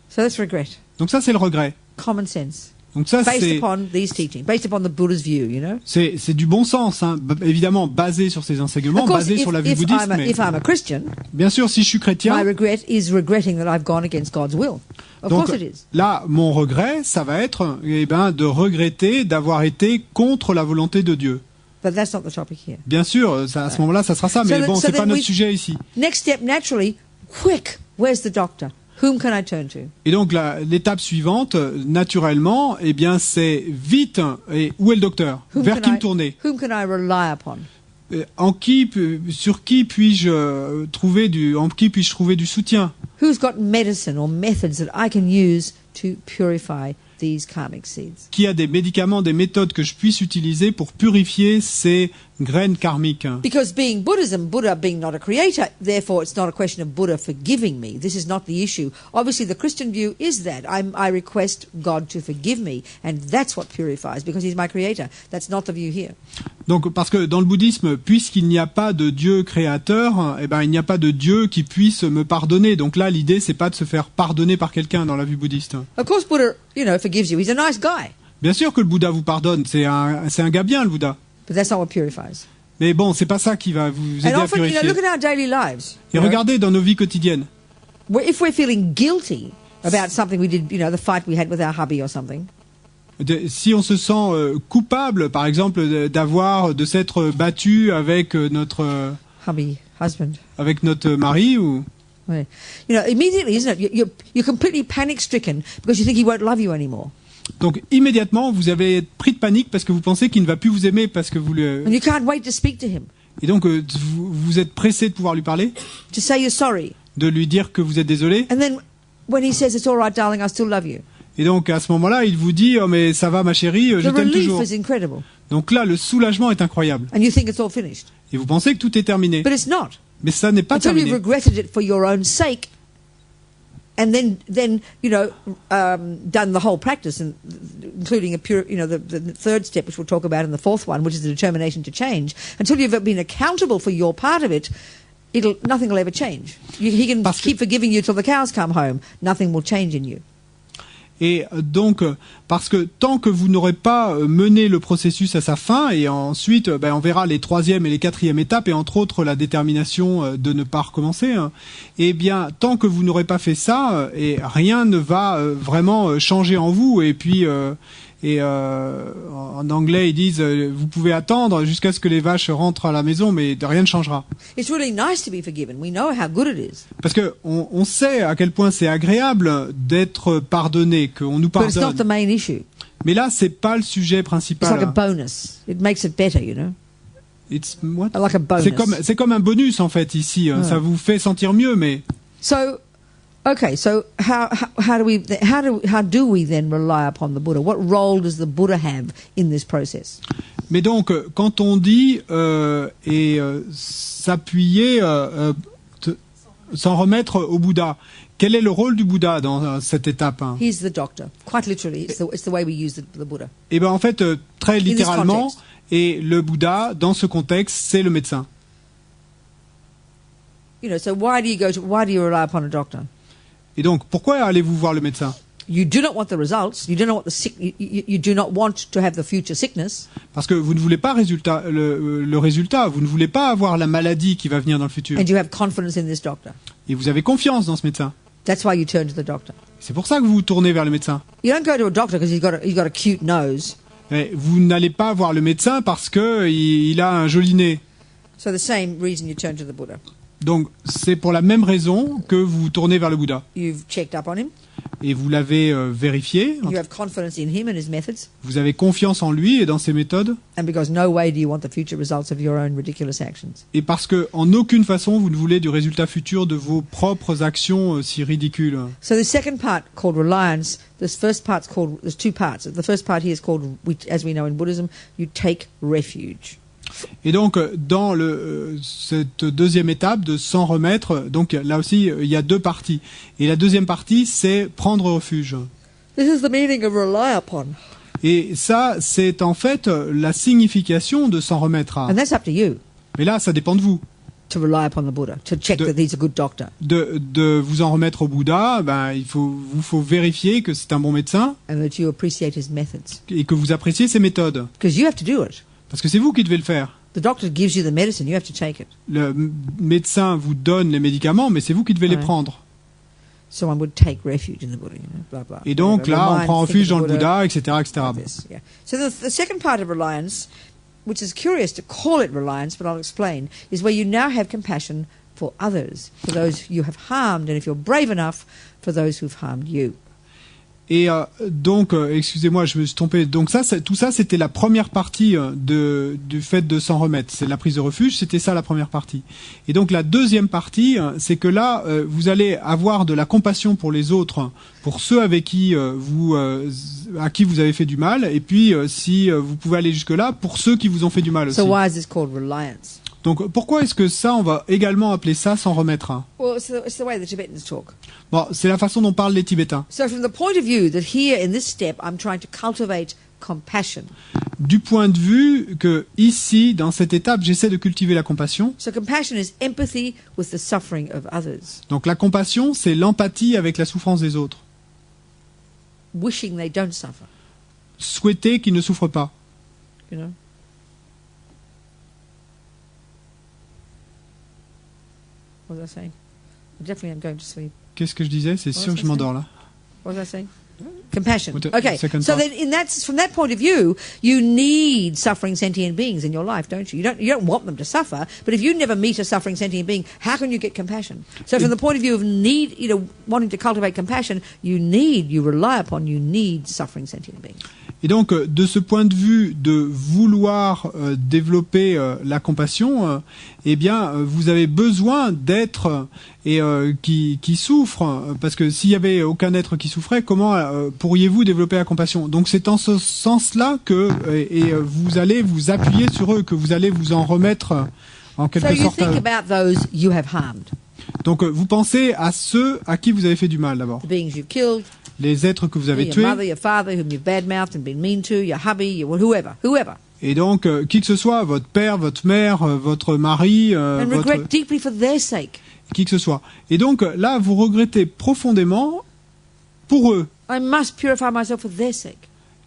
So that's regret. Donc ça, c'est le regret. Common sense. Donc ça, Based c'est upon these teachings, based upon the Buddha's view, you know? c'est du bon sens, hein. Évidemment basé sur ces enseignements, Of course, basé sur la vue if bouddhiste. Mais I'm a Christian, bien sûr, si je suis my chrétien, regret is regretting that I've gone against God's will. Of donc course it is. là, mon regret, ça va être de regretter d'avoir été contre la volonté de Dieu. But that's not the topic here. Bien sûr, ça, à ce moment-là, ça sera ça, mais So bon, so c'est pas then notre we- sujet ici. Next step, naturally, quick, where's the doctor? Whom can I turn to? Et donc l'étape suivante, naturellement, eh bien c'est vite. Et où est le docteur? Vers qui me tourner? Whom can I rely upon? Sur qui puis-je trouver du soutien? Who's got medicine or methods that I can use to purify these karmic seeds? Qui a des médicaments, des méthodes que je puisse utiliser pour purifier ces graines karmiques? Because being Buddhism, Buddha being not a creator, therefore it's not a question of Buddha forgiving me. This is not the issue. Obviously the Christian view is that. I request God to forgive me, and that's what purifies, because he's my creator. That's not the view here. Donc, parce que dans le bouddhisme, puisqu'il n'y a pas de Dieu créateur, eh ben, il n'y a pas de Dieu qui puisse me pardonner. Donc là, l'idée, c'est pas de se faire pardonner par quelqu'un dans la vue bouddhiste. Of course Buddha, forgives you. He's a nice guy. Bien sûr que le Bouddha vous pardonne. C'est un gars bien, le Bouddha. But that's not what purifies. Mais bon, c'est pas ça qui va vous aider And à often, purifier. look at our daily lives. Et regardez dans nos vies quotidiennes. If we're feeling guilty about something we did, the fight we had with our hubby or something, Si on se sent coupable, par exemple, de s'être battu avec notre hubby, husband, mari, ou Ouais. You know, immediately, isn't it? You're completely panic-stricken because you think he won't love you anymore. Donc immédiatement, vous avez pris de panique parce que vous pensez qu'il ne va plus vous aimer parce que vous le... And you can't wait to speak to him, Et donc vous êtes pressé de pouvoir lui parler, to say you're sorry. de lui dire que vous êtes désolé. And then when he says, it's all right, darling, I still love you. Et donc à ce moment-là, il vous dit oh, mais ça va ma chérie, je The t'aime relief toujours. is incredible. Donc là, le soulagement est incroyable. And you think it's all finished. Et vous pensez que tout est terminé. But it's not. Mais ça n'est pas Until you've terminé. regretted it for your own sake. And then you know, done the whole practice, and including the third step, which we'll talk about, and the fourth one, which is the determination to change. Until you've been accountable for your part of it, nothing will ever change. He can keep forgiving you till the cows come home. Nothing will change in you. Et donc, parce que tant que vous n'aurez pas mené le processus à sa fin, et ensuite, on verra les troisième et les quatrième étapes, et entre autres la détermination de ne pas recommencer, hein, eh bien, tant que vous n'aurez pas fait ça, et rien ne va vraiment changer en vous. Et puis, en anglais, ils disent, vous pouvez attendre jusqu'à ce que les vaches rentrent à la maison, mais rien ne changera. It's really nice to be forgiven. We know how good it is. Parce que on sait à quel point c'est agréable d'être pardonné, qu'on nous But it's not pardonne. the main issue. Mais là, c'est pas le sujet It's principal. like a bonus. It makes it better, you know. It's what? Like a bonus. C'est comme un bonus en fait ici. Ouais. Ça vous fait sentir mieux, mais So, okay. So how do we then rely upon the Buddha? What role does the Buddha have in this process? mais donc quand on dit s'appuyer, s'en remettre au Bouddha, quel est le rôle du Bouddha dans cette étape, hein? He's the doctor. Quite literally, it's the way we use the Buddha. Eh ben en fait très this littéralement, context. et le Bouddha dans ce contexte, c'est le médecin. You know. So why do you rely upon a doctor? Et donc pourquoi allez-vous voir le médecin? You do not want the results. You do not want you do not want to have the future sickness. Parce que vous ne voulez pas le résultat, vous ne voulez pas avoir la maladie qui va venir dans le futur. And you have confidence in this doctor. Et vous avez confiance dans ce médecin. That's why you turn to the doctor. C'est pour ça que vous vous tournez vers le médecin. You don't go to a doctor because he's got a cute nose. Et vous n'allez pas voir le médecin parce que il a un joli nez. So the same reason you turn to the Buddha. Donc c'est pour la même raison que vous vous tournez vers le Bouddha. You've checked up on him. Et vous l'avez vérifié. You have confidence in him and his methods. Vous avez confiance en lui et dans ses méthodes. And because no way do you want the future results of your own ridiculous actions. Et parce que en aucune façon vous ne voulez du résultat futur de vos propres actions si ridicules. So the second part called reliance, this first part's called, there's two parts. The first part here is called, as we know in Buddhism, you take refuge. Et donc dans cette deuxième étape de s'en remettre, donc là aussi il y a deux parties. Et la deuxième partie c'est prendre refuge. This is the meaning of rely upon. Et ça c'est en fait la signification de s'en remettre à. And that's up to you Mais là ça dépend de vous. to rely upon the Buddha, to check that he's a good doctor. De vous en remettre au Bouddha, il faut vérifier que c'est un bon médecin And that you appreciate his methods. et que vous appréciez ses méthodes. Because you have to do it. Parce que c'est vous qui devez le faire. The doctor gives you the medicine, you have to take it. Le médecin vous donne les médicaments, mais c'est vous qui devez les Ouais. prendre. So one would take refuge in the Buddha, you know, blah, blah. Et donc là, on Remind, prend think refuge of dans le Bouddha, etc., etc. like this, yeah. So the second part of reliance, which is curious to call it reliance, but I'll explain, is where you now have compassion for others, for those you have harmed, and if you're brave enough, for those who've harmed you. Et donc, excusez-moi, je me suis trompé. Donc tout ça, c'était la première partie du fait de s'en remettre. C'est la prise de refuge, c'était ça la première partie. Et donc la deuxième partie, c'est que là, vous allez avoir de la compassion pour les autres, pour ceux avec qui à qui vous avez fait du mal, et puis si vous pouvez aller jusque là, pour ceux qui vous ont fait du mal aussi. So why is this called reliance? Donc pourquoi est-ce que ça, on va également appeler ça s'en remettre, hein? Well, it's the way the Tibetans talk. Bon, c'est la façon dont parlent les Tibétains. So from the point of view that here in this step, I'm trying to cultivate compassion. Du point de vue que ici, dans cette étape, j'essaie de cultiver la compassion. So compassion is empathy with the suffering of others, Donc la compassion, c'est l'empathie avec la souffrance des autres. wishing they don't suffer, Souhaiter qu'ils ne souffrent pas. you know. What was I saying? I definitely am going to sleep. Qu'est-ce que je disais? C'est sûr que je m'endors là. What was I saying? Compassion. What the Okay. second So part? then, from that point of view, you need suffering sentient beings in your life, don't you? You don't want them to suffer. But if you never meet a suffering sentient being, how can you get compassion? So from the point of view of wanting to cultivate compassion, you need suffering sentient beings. Et donc, de ce point de vue de vouloir développer la compassion, eh bien, vous avez besoin d'êtres qui souffrent, parce que s'il y avait aucun être qui souffrait, comment pourriez-vous développer la compassion? Donc, c'est en ce sens-là que vous allez vous appuyer sur eux, que vous allez vous en remettre en quelque sorte. So you think about those you have harmed. Donc, vous pensez à ceux à qui vous avez fait du mal d'abord, The beings you've killed. les êtres que vous avez Your tués. mother, your father, whom you've badmouthed and been mean to, your hubby, whoever. Et donc, qui que ce soit, votre père, votre mère, votre mari, And regret deeply for their sake. qui que ce soit. Et donc, là, vous regrettez profondément pour eux. I must purify myself for their sake.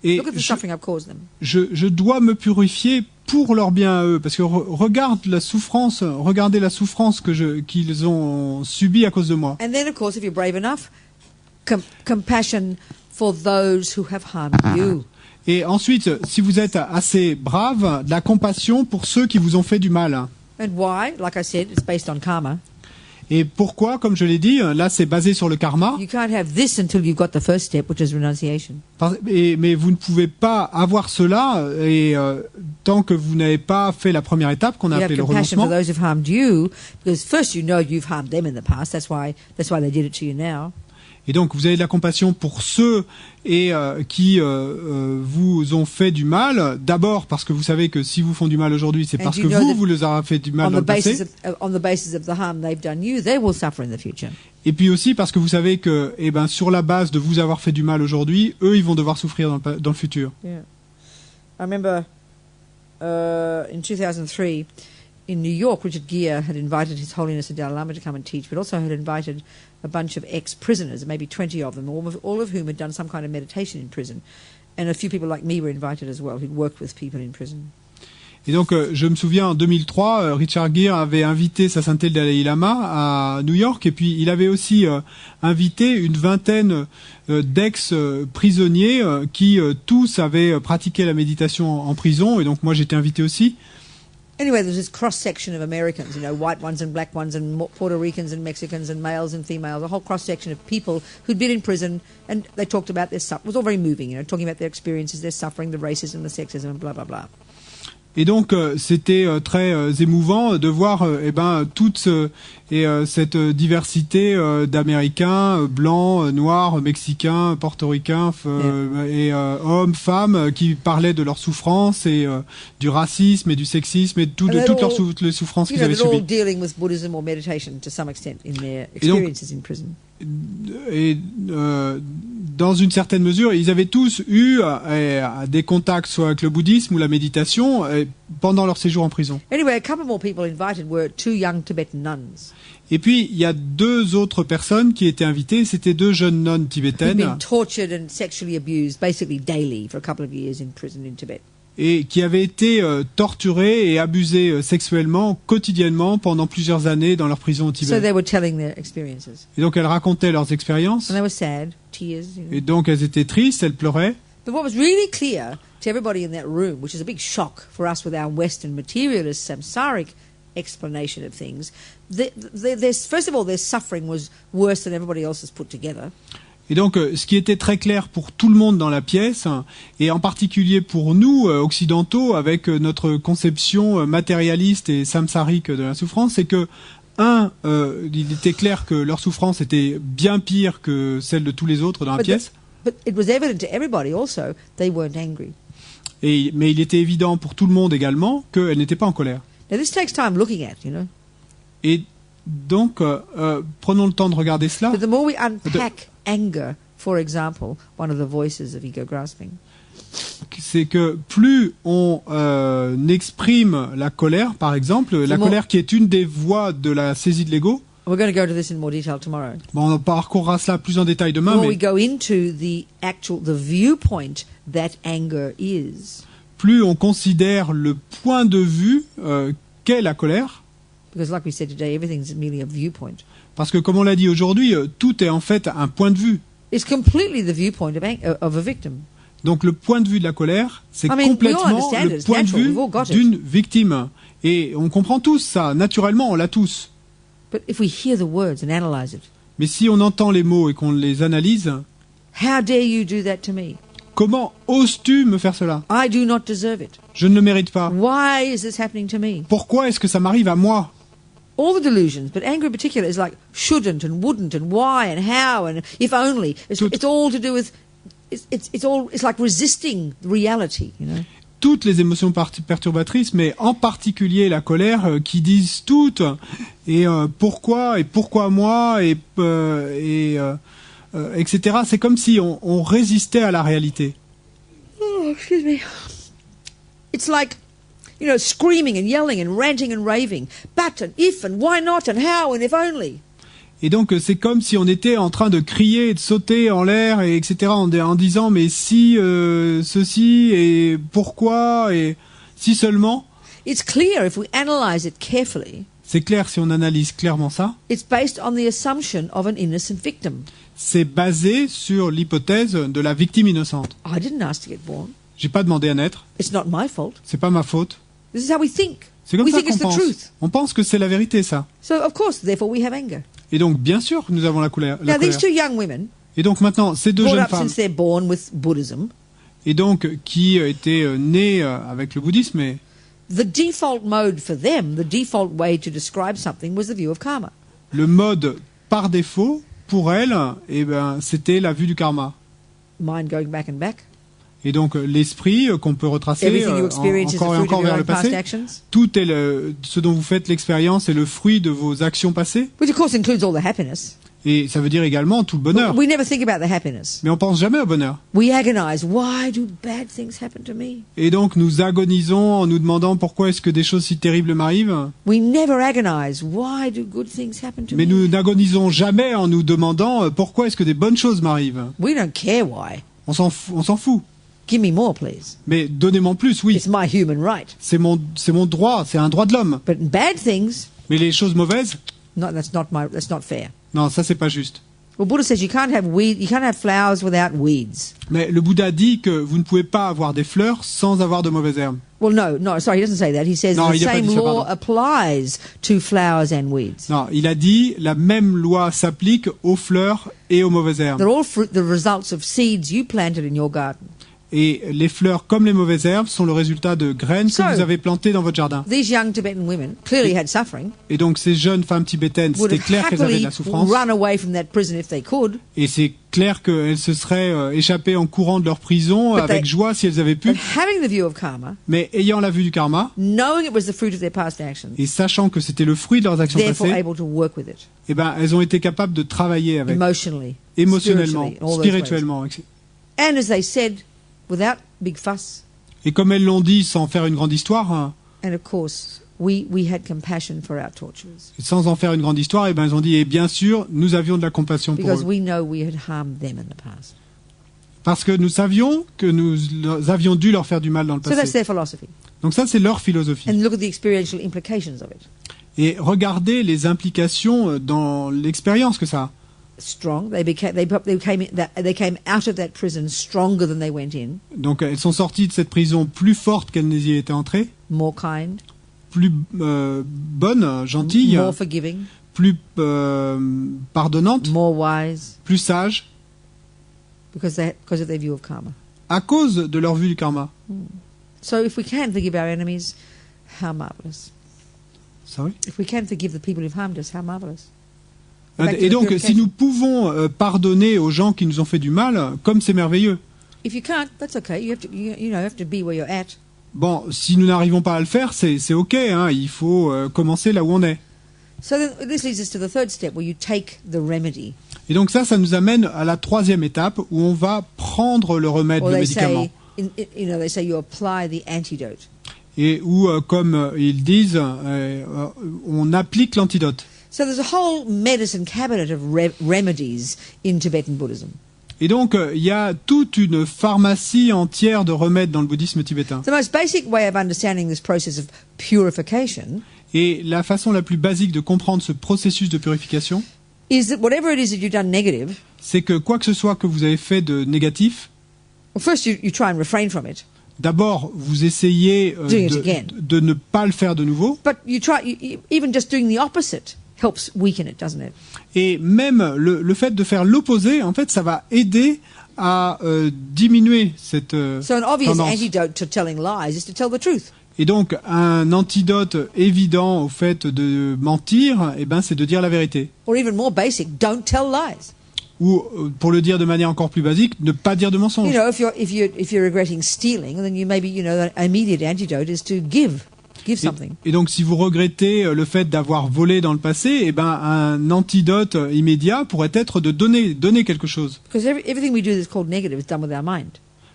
Et Look at the suffering I've caused them. je dois me purifier pour leur bien à eux. Parce que regardez la souffrance qu'ils ont subie à cause de moi. And then, of course, if you're brave enough, compassion for those who have harmed you. Et ensuite, si vous êtes assez brave, de la compassion pour ceux qui vous ont fait du mal. And why? Like I said, it's based on karma. Et pourquoi, comme je l'ai dit, là c'est basé sur le karma. You can't have this until you've got the first step, which is renunciation. Mais vous ne pouvez pas avoir cela tant que vous n'avez pas fait la première étape qu'on a You have appelée le compassion for renoncement. those who've harmed you, because first you know you've harmed them in the past. That's why they did it to you now. Et donc vous avez de la compassion pour ceux qui vous ont fait du mal. D'abord parce que vous savez que si vous font du mal aujourd'hui, c'est And parce you que know vous leur avez fait du mal dans le passé. On the basis of the harm they've done you, they will suffer in the future. Et puis aussi parce que vous savez que, sur la base de vous avoir fait du mal aujourd'hui, eux, ils vont devoir souffrir dans le futur. Yeah. I remember in 2003 in New York, Richard Gere had invited His Holiness the Dalai Lama to come and teach, but also had invited a bunch of ex-prisoners, maybe 20 of them, all of whom had done some kind of meditation in prison. And a few people like me were invited as well, who'd worked with people in prison. Et donc, je me souviens, en 2003, Richard Gere avait invité Sa Sainteté le Dalai Lama à New York, et puis il avait aussi invité une vingtaine d'ex-prisonniers qui tous avaient pratiqué la méditation en prison, et donc moi j'étais invité aussi. Anyway, there's this cross-section of Americans, white ones and black ones and Puerto Ricans and Mexicans and males and females, a whole cross-section of people who'd been in prison, and they talked about their suffering. It was all very moving, talking about their experiences, their suffering, the racism, the sexism, and blah, blah, blah. Et donc c'était très émouvant de voir toute cette diversité d'Américains, blancs, noirs, mexicains, portoricains et hommes, femmes qui parlaient de leurs souffrances et du racisme et du sexisme et de toutes les souffrances qu'ils avaient subies. All dealing with Buddhism or meditation to some extent in their experiences in prison. Et dans une certaine mesure, ils avaient tous eu des contacts soit avec le bouddhisme ou la méditation pendant leur séjour en prison. Anyway, a couple more people invited were two young Tibetan nuns. Et puis, il y a deux autres personnes qui étaient invitées. C'était deux jeunes nonnes tibétaines. Who'd been tortured and sexually abused basically daily for a couple of years in prison in Tibet. Et qui avaient été torturées et abusées sexuellement, quotidiennement, pendant plusieurs années dans leur prison au Tibet. So they were telling their experiences. Et donc elles racontaient leurs expériences. And they were sad, tears. Et donc elles étaient tristes, elles pleuraient. But what was really clear to everybody in that room, which is a big shock for us with our Western materialist samsaric explanation of things, first of all, their suffering was worse than everybody else's put together. Et donc, ce qui était très clair pour tout le monde dans la pièce, et en particulier pour nous, occidentaux, avec notre conception matérialiste et samsarique de la souffrance, c'est que, il était clair que leur souffrance était bien pire que celle de tous les autres dans la pièce. But it was evident to everybody also, they weren't angry. Mais il était évident pour tout le monde également qu'elles n'étaient pas en colère. Now this takes time looking at, Et donc, prenons le temps de regarder cela. But the more we unpack anger, for example, one of the voices of ego grasping. C'est que plus on exprime la colère, par exemple, la colère qui est une des voies de la saisie de l'ego. We're going to go to this in more detail tomorrow. Bon, on parcourra cela plus en détail demain. The more Mais we go into the viewpoint that anger is. Plus on considère le point de vue qu'est la colère. Because like we said today, everything's merely a viewpoint. Parce que comme on l'a dit aujourd'hui, tout est en fait un point de vue. is completely the viewpoint of a victim. Donc le point de vue de la colère, c'est I mean, we all complètement understand it, le it's point de natural, vue we've all got it. d'une victime. Et on comprend tous ça, naturellement, on l'a tous. But if we hear the words and analyze it, Mais si on entend les mots et qu'on les analyse, how dare you do that to me? comment oses-tu me faire cela? I do not deserve it. Je ne le mérite pas. Why is this happening to me? Pourquoi est-ce que ça m'arrive à moi? All the delusions, but anger in particular is like shouldn't and wouldn't and why and how and if only. It's all to do with, it's like resisting reality, you know. Toutes les émotions perturbatrices, mais en particulier la colère, qui disent toutes, et pourquoi moi, etc. C'est comme si on résistait à la réalité. Oh, excuse me. It's like, you know, screaming and yelling and ranting and raving. But and if and why not and how and if only. Et donc c'est comme si on était en train de crier et de sauter en l'air, et etc. en disant mais si ceci et pourquoi et si seulement. It's clear if we analyze it carefully. C'est clair si on analyse clairement ça. It's based on the assumption of an innocent victim. C'est basé sur l'hypothèse de la victime innocente. I didn't ask to get born. J'ai pas demandé à naître. It's not my fault. C'est pas ma faute. This is how we think. C'est comme We ça think qu'on it's the pense. truth. On pense que c'est la vérité, ça. So of course, therefore, we have anger. Et donc, bien sûr, nous avons la colère. Now, these two young women, Et donc maintenant, ces deux brought jeunes up femmes, since they're born with Buddhism, et donc qui étaient nées avec le bouddhisme, et the default mode for them, the default way to describe something was the view of karma. le mode par défaut pour elles, eh ben, c'était la vue du karma. Mind going back and back. Et donc l'esprit qu'on peut retracer Everything you experience is encore et the fruit encore of your vers le own past passé. actions. Tout est ce dont vous faites l'expérience est le fruit de vos actions passées. Which of course includes all the happiness. Et ça veut dire également tout le bonheur. We never think about the happiness. Mais on pense jamais au bonheur. We agonize. Why do bad things happen to me? Et donc nous agonisons en nous demandant pourquoi est-ce que des choses si terribles m'arrivent. We never agonize. Why do good things happen to Mais me? nous n'agonisons jamais en nous demandant pourquoi est-ce que des bonnes choses m'arrivent. We don't care why. On s'en fout. Give me more, please. Mais donnez-moi plus, oui. It's my human right. C'est mon droit, c'est un droit de l'homme. But bad things, Mais les choses mauvaises, no, that's not fair. non, ça c'est pas juste. Well, Buddha says you can't have flowers without weeds. Mais le Bouddha dit que vous ne pouvez pas avoir des fleurs sans avoir de mauvaises herbes. Well, no, sorry, he doesn't say that. He says No, the il a pas same dit ça, law pardon. applies to flowers and weeds. Non, il a dit la même loi s'applique aux fleurs et aux mauvaises herbes. They're all the results of seeds you planted in your garden. Et les fleurs comme les mauvaises herbes sont le résultat de graines So, que vous avez plantées dans votre jardin. These young Tibetan women clearly had suffering. Et donc ces jeunes femmes tibétaines, Would c'était have clair qu'elles avaient de happily la souffrance. run away from that prison if they could. Et c'est clair qu'elles se seraient échappées en courant de leur prison But avec they- joie si elles avaient pu. But having the view of karma, Mais ayant la vue du karma, knowing it was the fruit of their past actions, et sachant que c'était le fruit de leurs actions therefore passées, able to work with it eh ben, elles ont été capables de travailler avec, emotionally, émotionnellement, spiritually, in all those ways. spirituellement. And as they said, without big fuss, Et comme elles l'ont dit sans faire une grande histoire, hein, and of course, we had compassion for our torturers sans en faire une grande histoire, eh ben, elles ont dit, et bien sûr, nous avions de la compassion pour because eux. we know we had harmed them in the past. Parce que nous savions que nous avions dû leur faire du mal dans le So that's passé. their philosophy. Donc ça, c'est leur philosophie. And look at the experiential implications of it. Et regardez les implications dans l'expérience que ça a. Strong. They came out of that prison stronger than they went in, Donc elles sont sorties de cette prison plus fortes qu'elles n'y étaient entrées, more kind, plus bonnes, gentilles, more forgiving, plus pardonnantes, more wise, plus sages, because of their view of karma. à cause de leur vue du karma. So if we can forgive our enemies, how marvelous. Sorry. If we can forgive the people who've harmed us, how marvelous. Back to Et the donc, si purification. nous pouvons pardonner aux gens qui nous ont fait du mal, comme c'est merveilleux. If you can't, that's okay. You have to be where you're at. Bon, si nous n'arrivons pas à le faire, c'est ok. Hein, il faut commencer là où on est. So then, this leads us to the third step, where you take the remedy, Et donc ça nous amène à la troisième étape où on va prendre le remède, or le they médicament. say, they say you apply the antidote. Et où, comme ils disent, on applique l'antidote. So there's a whole medicine cabinet of remedies in Tibetan Buddhism. Et donc, il y a toute une pharmacie entière de remèdes dans le bouddhisme tibétain. The most basic way of understanding this process of purification Et la façon la plus basique de comprendre ce processus de purification, is that whatever it is that you've done negative, c'est que quoi que ce soit que vous avez fait de négatif, well, first you try and refrain from it, d'abord vous essayez Doing it again. de ne pas le faire de nouveau. but even just doing the opposite helps weaken it, doesn't it? Et même le fait de faire l'opposé, en fait, ça va aider à diminuer cette So an obvious tendance. antidote to telling lies is to tell the truth. Et donc, un antidote évident au fait de mentir, eh ben, c'est de dire la vérité. Or even more basic, don't tell lies. Ou, pour le dire de manière encore plus basique, ne pas dire de You mensonges. know, if you're regretting stealing, then the immediate antidote is to give something. Et donc, si vous regrettez le fait d'avoir volé dans le passé, eh ben, un antidote immédiat pourrait être de donner quelque chose. Because everything we do that's called negative is done with our mind.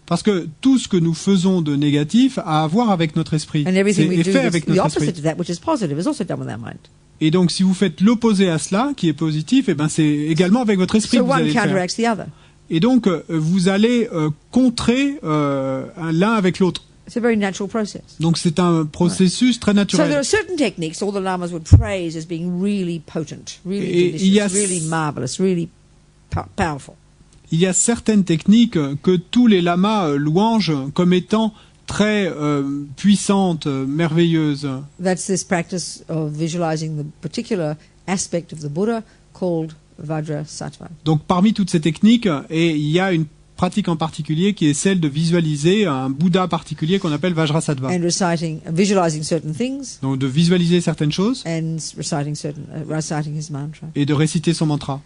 Parce que tout ce que nous faisons de négatif a à voir avec notre esprit. And C'est everything we do fait that's avec the notre esprit. opposite of that, which is positive, is also done with our mind. Et donc, si vous faites l'opposé à cela, qui est positif, eh ben, c'est également avec votre esprit So que vous allez one le faire. counteracts the other. Et donc, vous allez contrer l'un avec l'autre. It's a very natural process. Donc, c'est un processus très So there naturel. are certain techniques all the lamas would praise as being really potent, really Et il y a delicious, really marvelous, really powerful. Il y a certaines techniques que tous les lamas louangent comme étant très puissantes, merveilleuses. That's this practice of visualizing the particular aspect of the Buddha called Vajrasattva. Donc, parmi toutes ces techniques, et il y a une pratique en particulier qui est celle de visualiser un Bouddha particulier qu'on appelle Vajrasattva. And visualizing certain things Donc, de visualiser certaines choses and reciting his mantra. et de réciter son mantra.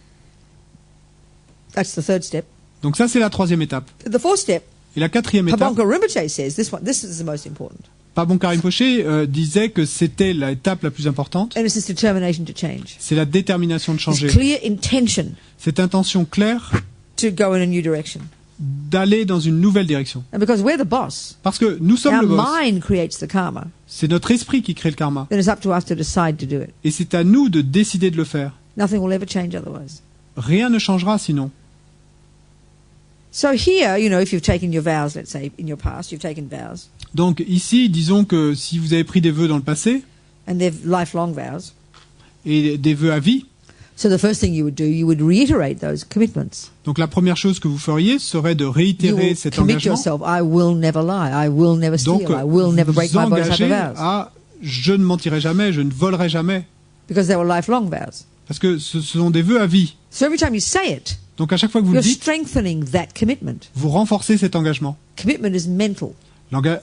That's the third step. Donc, ça, c'est la troisième étape. The fourth step, Et la quatrième étape, Pabanka Rinpoche says this is the most important, Pabon Rinpoche disait que c'était l'étape la plus importante. and it's this determination to change. C'est la détermination de This changer. clear intention Cette intention claire to go in a new direction. d'aller dans une nouvelle direction. And because we're the boss, Parce que nous sommes our le boss. mind creates the karma. C'est notre esprit qui crée le karma. Then it's up to us to decide to do it. Et c'est à nous de décider de le faire. Nothing will ever change otherwise. Rien ne changera sinon. So here, if you've taken your vows, let's say in your past, you've taken vows, Donc ici, disons que si vous avez pris des vœux dans le passé, and they're lifelong vows. et des vœux à vie, So the first thing you would reiterate those commitments. donc la première chose que vous feriez serait de You réitérer will cet commit engagement. yourself, I will never lie, I will never steal, Donc I will never break vous my bodhisattva engagez vows. à je ne mentirai jamais, je ne volerai jamais. Because they were lifelong vows. Parce que ce sont des vœux à vie. So every time you say it, Donc à chaque fois que vous le you're dites, strengthening that commitment. vous renforcez cet engagement. Commitment is mental.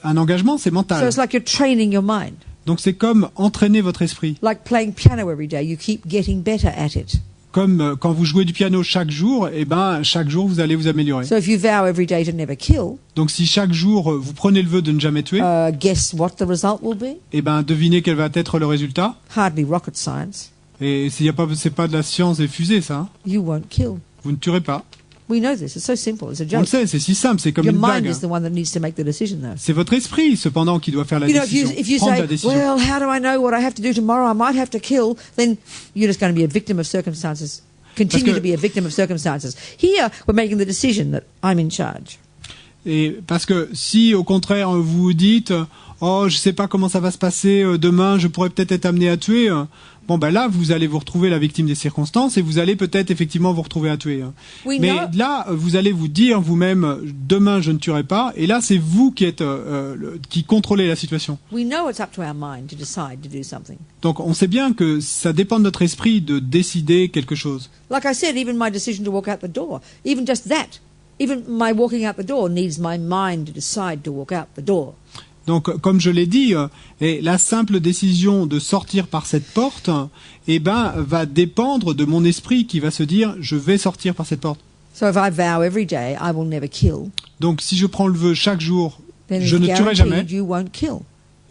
Un engagement, c'est So mental. it's like you're training your mind. Donc c'est comme entraîner votre esprit. Like playing piano every day, you keep getting better at it. Comme quand vous jouez du piano chaque jour, et ben chaque jour vous allez vous améliorer. So if you vow every day to never kill, Donc si chaque jour vous prenez le vœu de ne jamais tuer, guess what the result will be? et ben devinez quel va être le résultat. Hardly rocket science. Et c'est pas de la science des fusées, ça. Hein. You won't kill. Vous ne tuerez pas. We know this. It's so simple. It's a On le joke. sait, c'est si simple, c'est comme Your une mind blague. is the one that needs to make the decision, though. C'est votre esprit, cependant, qui doit faire la décision. If you Prendre say, la décision. well, how do I know what I have to do tomorrow? I might have to kill. Then you're just going to be a victim of circumstances. Continue to be a victim of circumstances. Here, we're making the decision that I'm in charge. Et parce que si, au contraire, vous vous dites, oh, je sais pas comment ça va se passer demain, je pourrais peut-être être amené à tuer. Bon, ben là, vous allez vous retrouver la victime des circonstances et vous allez peut-être effectivement vous retrouver à tuer. We Mais know- là, vous allez vous dire vous-même, demain, je ne tuerai pas. Et là, c'est vous qui êtes qui contrôlez la situation. We know it's up to our mind to decide to do something. Donc, on sait bien que ça dépend de notre esprit de décider quelque chose. Like I said, even my decision to walk out the door, even just that, even my walking out the door needs my mind to decide to walk out the door. Donc, comme je l'ai dit, et la simple décision de sortir par cette porte, eh ben, va dépendre de mon esprit qui va se dire, je vais sortir par cette porte. So if I vow every day I will never kill, Donc, si je prends le vœu chaque jour, then je it's ne tuerai jamais, guaranteed you won't kill.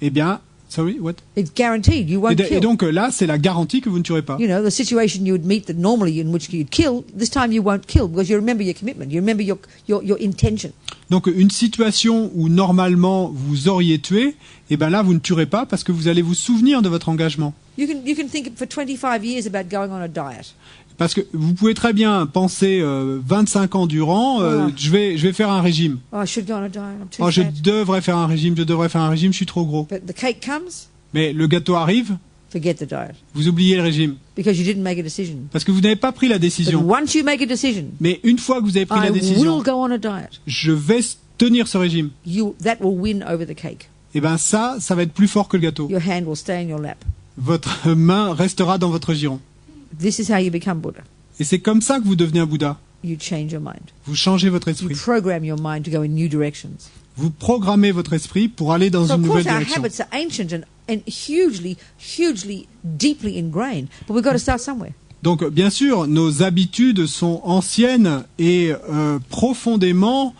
eh bien, sorry, what? It's guaranteed you won't Et kill. donc là, c'est la garantie que vous ne tuerez pas. You know, the situation you would meet that normally in which you'd kill, this time you won't kill because you remember your commitment, you remember your intention. Donc, une situation où normalement vous auriez tué, eh ben là, vous ne tuerez pas parce que vous allez vous souvenir de votre engagement. You can think for 25 years about going on a diet. Parce que vous pouvez très bien penser 25 ans durant, je vais faire un régime. Oh, I should go on a diet. I'm too Oh, je fat. devrais faire un régime, je suis trop gros. But the cake comes, Mais le gâteau arrive, forget the diet vous oubliez le régime. because you didn't make a decision. Parce que vous n'avez pas pris la But décision. once you make a decision, Mais une fois que vous avez pris la I décision, will go on a diet. je vais tenir ce régime. That will win over the cake. Et ben ça va être plus fort que le gâteau. Your hand will stay in your lap. Votre main restera dans votre giron. This is how you become Buddha. Et c'est comme ça que vous devenez un Bouddha. You change your mind. Vous changez votre You esprit. program your mind to go in new directions. Vous programmez votre esprit pour aller dans So une of course nouvelle our direction. habits are ancient and hugely, deeply ingrained. But we've got to start somewhere. Donc bien sûr, nos habitudes sont anciennes et profondément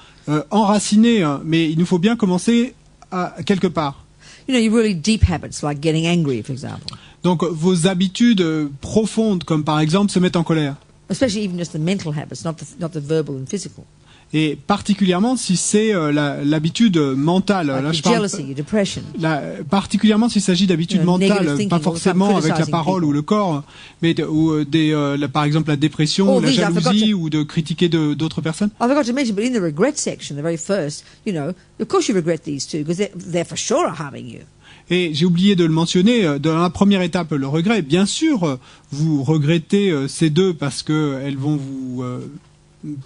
enracinées, hein, mais il nous faut bien commencer à quelque part. You know, your really deep habits like getting angry, for example. Donc vos habitudes profondes, comme par exemple se mettre en colère, Especially even just the mental habits, not the verbal and physical. et particulièrement si c'est l'habitude mentale. Like Là, your je parle jealousy, your depression. particulièrement s'il s'agit d'habitudes You know, negative mentales, thinking pas all the time, forcément avec la criticizing parole people. ou le corps, mais par exemple la dépression, All la these, I forgot jalousie to- ou de critiquer d'autres personnes. I forgot to mention, but in the regret section, the very first, you know, of course you regret these too, because they're for sure harming you. Et j'ai oublié de le mentionner, dans la première étape, le regret. Bien sûr, vous regrettez ces deux parce que elles vont vous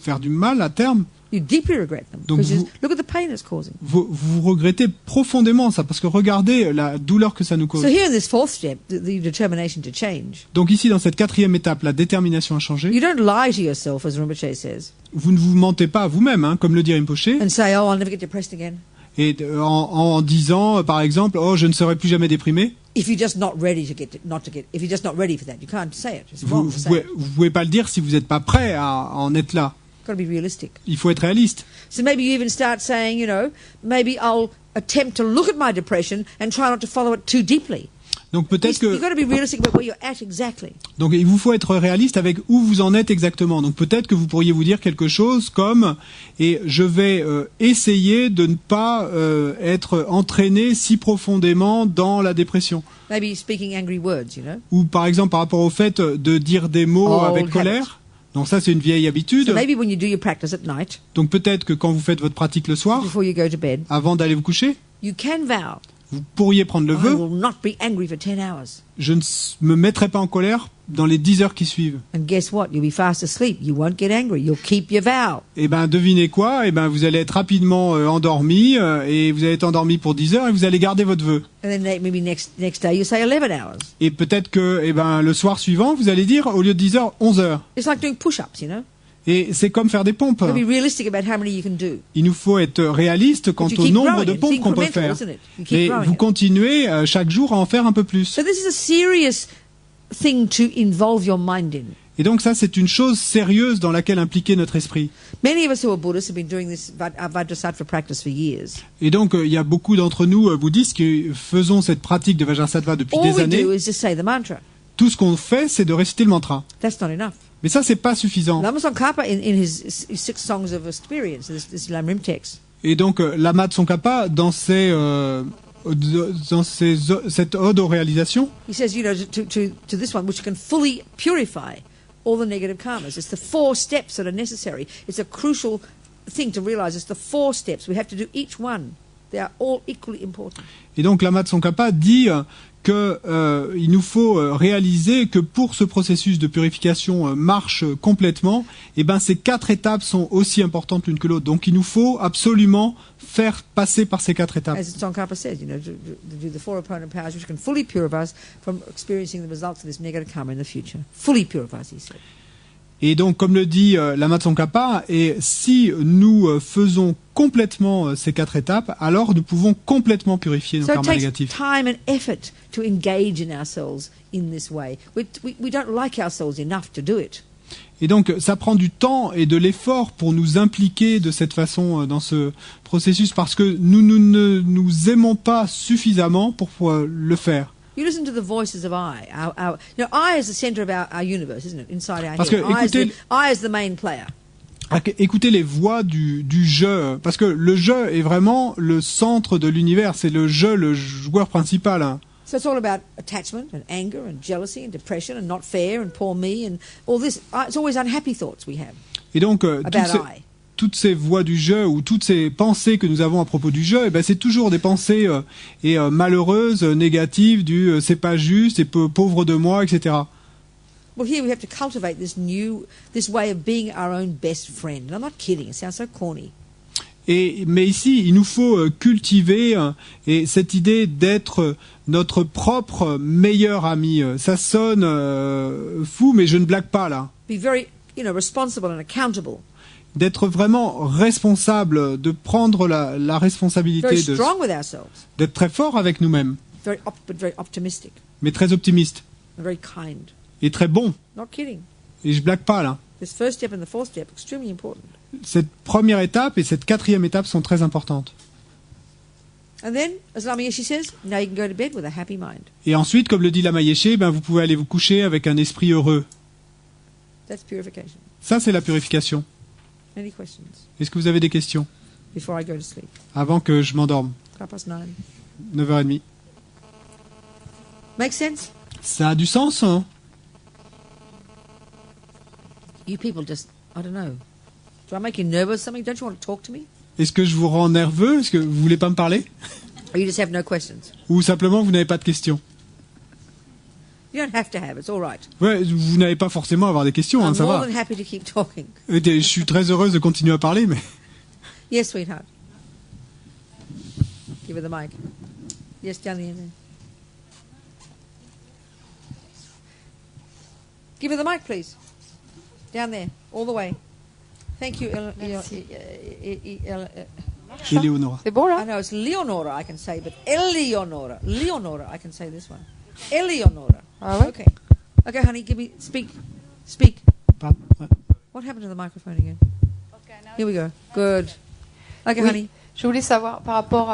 faire du mal à terme. You deeply regret them. Donc Because vous- look at the pain it's causing. Vous regrettez profondément ça parce que regardez la douleur que ça nous cause. So here in this fourth step, the determination to change, Donc ici, dans cette quatrième étape, la détermination à changer, you don't lie to yourself, as Rinpoche says, vous ne vous mentez pas à vous-même, hein, comme le dit Rinpoche, and say, oh, I'll never get depressed again. et en disant, par exemple, oh, je ne serai plus jamais déprimé. If you're just not ready if you're just not ready for that, you can't say it. It's Vous wrong to say it. pouvez pas le dire si vous n'êtes pas prêt à en être là. Got to be realistic. Il faut être réaliste. So maybe you even start saying, you know, maybe I'll attempt to look at my depression and try not to follow it too deeply. Donc peut-être You've got que to be realistic about where you're at exactly. donc il vous faut être réaliste avec où vous en êtes exactement. Donc peut-être que vous pourriez vous dire quelque chose comme et je vais essayer de ne pas être entraîné si profondément dans la dépression. Maybe speaking angry words, you know. Ou par exemple par rapport au fait de dire des mots Old avec colère. Donc ça c'est une vieille habitude. So maybe when you do your practice at night, Donc peut-être que quand vous faites votre pratique le soir, before you go to bed, avant d'aller vous coucher, you can vow, vous pourriez prendre le I vœu, will not be angry for 10 hours. je ne me mettrai pas en colère dans les 10 heures qui suivent. And guess what? You'll be fast asleep. You won't get angry. You'll keep your vow. Et ben devinez quoi? Et ben vous allez être rapidement endormi et vous allez être endormi pour 10 heures et vous allez garder votre vœu. And then maybe next day you say 11 hours. Et peut-être que et ben le soir suivant vous allez dire au lieu de 10 heures 11 heures. It's like doing push-ups, you know. Et c'est comme faire des pompes. You'll be realistic about how many you can do. Il nous faut être réaliste quant But you au keep nombre growing de it. It's pompes qu'on peut incremental, faire. isn't it? You keep Mais growing vous it. continuez chaque jour à en faire un peu plus. So this is a serious thing to involve your mind in. Et donc ça c'est une chose sérieuse dans laquelle impliquer notre esprit. Many of us who are Buddhists have been doing this Vajrasattva practice for years. Et donc il y a beaucoup d'entre nous bouddhistes qui faisons cette pratique de Vajrasattva depuis All des we années. do is just say the mantra. Tout ce qu'on fait c'est de réciter le mantra. That's not enough. Mais ça c'est pas suffisant. Lama Tsongkhapa, in his 6 songs of experience, this Lam Rim text, Et donc Lama Tsongkhapa dans cette ode aux réalisations, he says, you know, to this one, which can fully purify all the negative karmas. It's the 4 steps that are necessary. It's a crucial thing to realize. It's the 4 steps. We have to do each one. They are all equally important. et donc Lama Tsongkhapa dit que il nous faut réaliser que pour ce processus de purification marche complètement, et ben ces 4 étapes sont aussi importantes l'une que l'autre. Donc il nous faut absolument faire passer par ces 4 étapes. As Tsongkhapa says, you know, to do the 4 opponent powers which can fully purify us from experiencing the results of this negative karma in the future. Fully purify us, he said. Et donc, comme le dit Lama Tsongkhapa, et si nous faisons complètement ces 4 étapes, alors nous pouvons complètement purifier nos So it karmas takes négatifs. time and effort to engage in ourselves in this way. We don't like ourselves enough to do it. Et donc, ça prend du temps et de l'effort pour nous impliquer de cette façon dans ce processus, parce que nous ne nous aimons pas suffisamment pour le faire. You listen to the voices of I. You know, I is the center of our universe, isn't it? Inside our Parce head. que I is the main player. Écoutez les voix du jeu, parce que le jeu est vraiment le centre de l'univers, c'est le jeu, le joueur principal. Hein. So it's all about attachment and anger and jealousy and depression and not fair and poor me and all this. It's always unhappy thoughts we have Et donc, about I. toutes ces voies du jeu ou toutes ces pensées que nous avons à propos du jeu, eh ben c'est toujours des pensées malheureuses, négatives, du c'est pas juste, et pauvre de moi, etc. Well, here we have to cultivate this way of being our own best friend. And I'm not kidding. It sounds so corny. Mais ici, il nous faut cultiver et cette idée d'être notre propre meilleur ami. Ça sonne fou, mais je ne blague pas là. Be very, responsible and accountable. D'être vraiment responsable, de prendre la responsabilité, Very strong with ourselves. d'être très fort avec nous-mêmes, But very optimistic. mais très optimiste And very kind. et très bon. Not kidding. Et je blague pas là. This first step and the fourth step, extremely important. Cette première étape et cette quatrième étape sont très importantes. And then, as Lama Yeshe says, now you can go to bed with a happy mind. Et ensuite, comme le dit Lama Yeshe, ben vous pouvez aller vous coucher avec un esprit heureux. That's purification. Ça, c'est la purification. Any questions Est-ce que vous avez des questions before I go to sleep? avant que je m'endorme? 9:30. 9h30. Make sense? Ça a du sens, hein? You people just, I don't know. Do I make you nervous or something? Don't you want to talk to me? Est-ce que je vous rends nerveux? Est-ce que vous voulez pas me parler? Or you just have no questions? Ou simplement vous n'avez pas de questions? You don't have to have, it's all right. Ouais, vous n'avez pas forcément à avoir des questions, hein, I'm ça more va. than happy to keep talking. Je suis très heureuse de continuer à parler, mais Yes, sweetheart. Give her the mic. Yes, down there. Give her the mic, please. Down there, all the way. Thank you, Merci. Eleonora. C'est bon I là? know it's Leonora, I can say, but Eleonora. Leonora, I can say this one. Eleonora. Ah ouais? Okay. Okay, honey, speak. Pardon. Ouais. What happened to the microphone again? Here we go. Good. Okay, Oui. honey. Je voulais savoir par rapport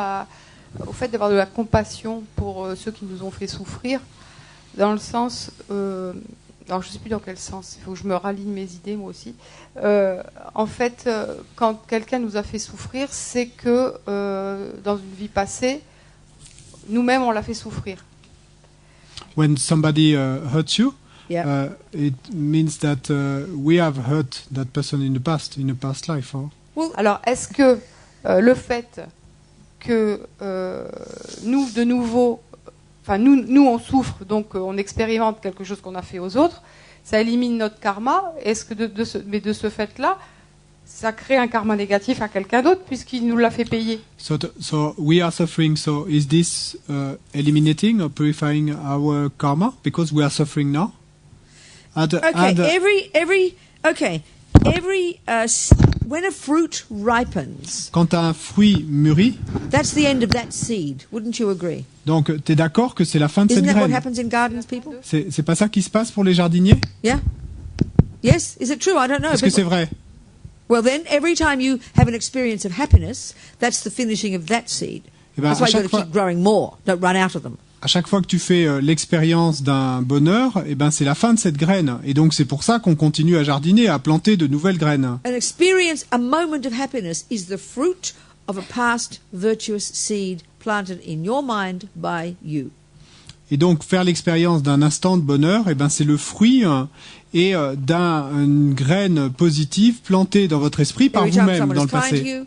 au fait d'avoir de la compassion pour ceux qui nous ont fait souffrir, dans le sens, alors je ne sais plus dans quel sens, il faut que je me raligne mes idées moi aussi. En fait, quand quelqu'un nous a fait souffrir, c'est que dans une vie passée, nous-mêmes on l'a fait souffrir. When somebody hurts you, Yeah. it means that we have hurt that person in a past life. Huh? Alors, est-ce que le fait que nous, de nouveau, enfin nous on souffre, donc on expérimente quelque chose qu'on a fait aux autres, ça élimine notre karma? Est-ce que mais de ce fait-là, ça crée un karma négatif à quelqu'un d'autre puisqu'il nous l'a fait payer? So we are suffering. So is this eliminating or purifying our karma because we are suffering now? When a fruit ripens, Quand un fruit mûrit, that's the end of that seed. Wouldn't you agree? donc tu es d'accord que c'est la fin de cette Isn't that what graine? happens in gardens, people? C'est pas ça qui se passe pour les jardiniers? Yeah? Yes? Is it true? I don't know. Est-ce que c'est People- vrai? Well, then, every time you have an experience of happiness, that's the finishing of that seed. Eh ben, That's why à you've got chaque to fois- keep growing more. Don't run out of them. À chaque fois que tu fais l'expérience d'un bonheur, eh ben c'est la fin de cette graine. Et donc c'est pour ça qu'on continue à jardiner, à planter de nouvelles graines. An experience, a moment of happiness, is the fruit of a past virtuous seed planted in your mind by you. Et donc faire l'expérience d'un instant de bonheur, eh ben c'est le fruit d'une graine positive plantée dans votre esprit par Every time vous-même someone dans is le kind to passé. you,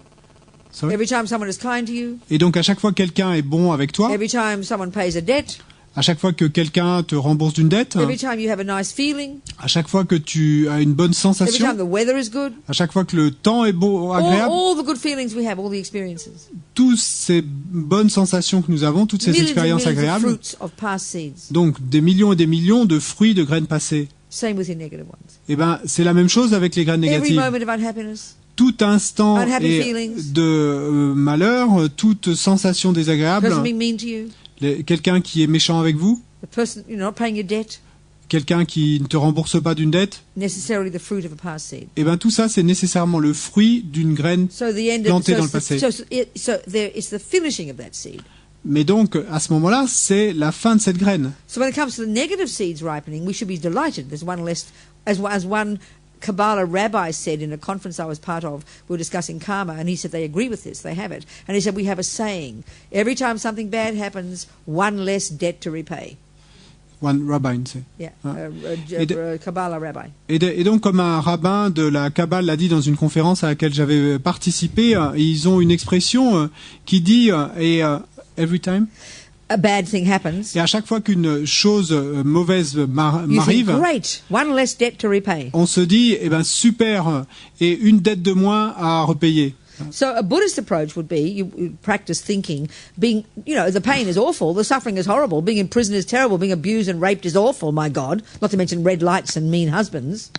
Sorry. every time someone is kind to you, Et donc à chaque fois que quelqu'un est bon avec toi, every time someone pays a debt, à chaque fois que quelqu'un te rembourse d'une dette, every time you have a nice feeling, à chaque fois que tu as une bonne every sensation, time the weather is good, à chaque fois que le temps est beau, agréable, all the good feelings we have, all the experiences. toutes ces bonnes sensations que nous avons, toutes ces Millions and expériences millions of agréables, fruits of past seeds. donc des millions et des millions de fruits de graines passées. Same with your negative ones. Eh ben, c'est la même chose avec les graines Every négatives. moment of unhappiness, Tout instant Unhappy et feelings. de malheur, toute sensation désagréable, person being mean to you, quelqu'un qui est méchant avec vous, the person not paying your debt, quelqu'un qui ne te rembourse pas d'une dette, necessarily the fruit of a past seed. eh ben tout ça c'est nécessairement le fruit d'une graine. So the end of Planté dans le it's the- passé. so there it's the finishing of that seed. Mais donc à ce moment-là, c'est la fin de cette graine. So when it comes to the negative seeds ripening, we should be delighted. There's one less, as one Kabbalah rabbi said in a conference I was part of. We were discussing karma, and he said they agree with this. They have it, and he said we have a saying: every time something bad happens, one less debt to repay. one rabbin, c'est. Yeah, Ah. Et Kabbalah rabbi. Et donc, comme un rabbin de la Kabbale l'a dit dans une conférence à laquelle j'avais participé, ils ont une expression qui dit every time. A bad thing happens. Et à chaque fois qu'une chose mauvaise You think, m'arrive, great, one less debt to repay. on se dit, eh ben super, et une dette de moins à repayer. So a Buddhist approach would be you practice thinking, being, the pain is awful, the suffering is horrible, being in prison is terrible, being abused and raped is awful, my God, not to mention red lights and mean husbands.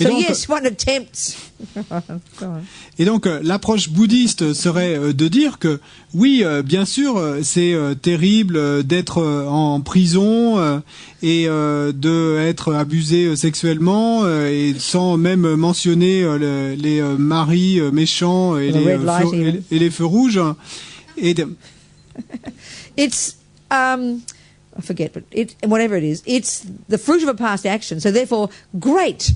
Et So donc- yes, one attempts. Go on. Et donc l'approche bouddhiste serait de dire que oui, bien sûr, c'est terrible d'être en prison et de être abusé sexuellement et sans même mentionner les maris méchants et The red light even. les feux rouges. Et It's I forget, but whatever it is, it's the fruit of a past action. So therefore, great.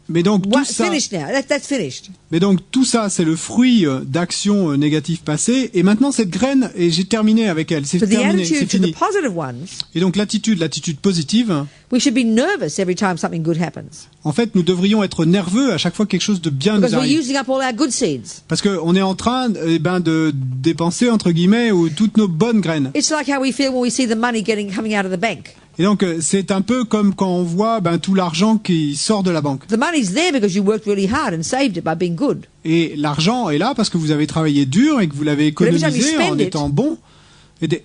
mais donc tout ça, Finished now. That's finished. mais donc tout ça, c'est le fruit d'actions négatives passées. Et maintenant cette graine, et j'ai terminé avec elle, c'est But the terminé, c'est attitude to fini. the positive ones, Et donc l'attitude positive. we should be nervous every time something good happens En fait, nous devrions être nerveux à chaque fois que quelque chose de bien because nous we're arrive. using up all our good seeds. Parce qu'on est en train de dépenser, entre guillemets, toutes nos bonnes graines. It's like how we feel when we see the money coming out of the bank. Et donc, c'est un peu comme quand on voit tout l'argent qui sort de la banque. The money's there because you worked really hard and saved it by being good. Et l'argent est là parce que vous avez travaillé dur et que vous l'avez But every time you économisé en spend it, étant bon.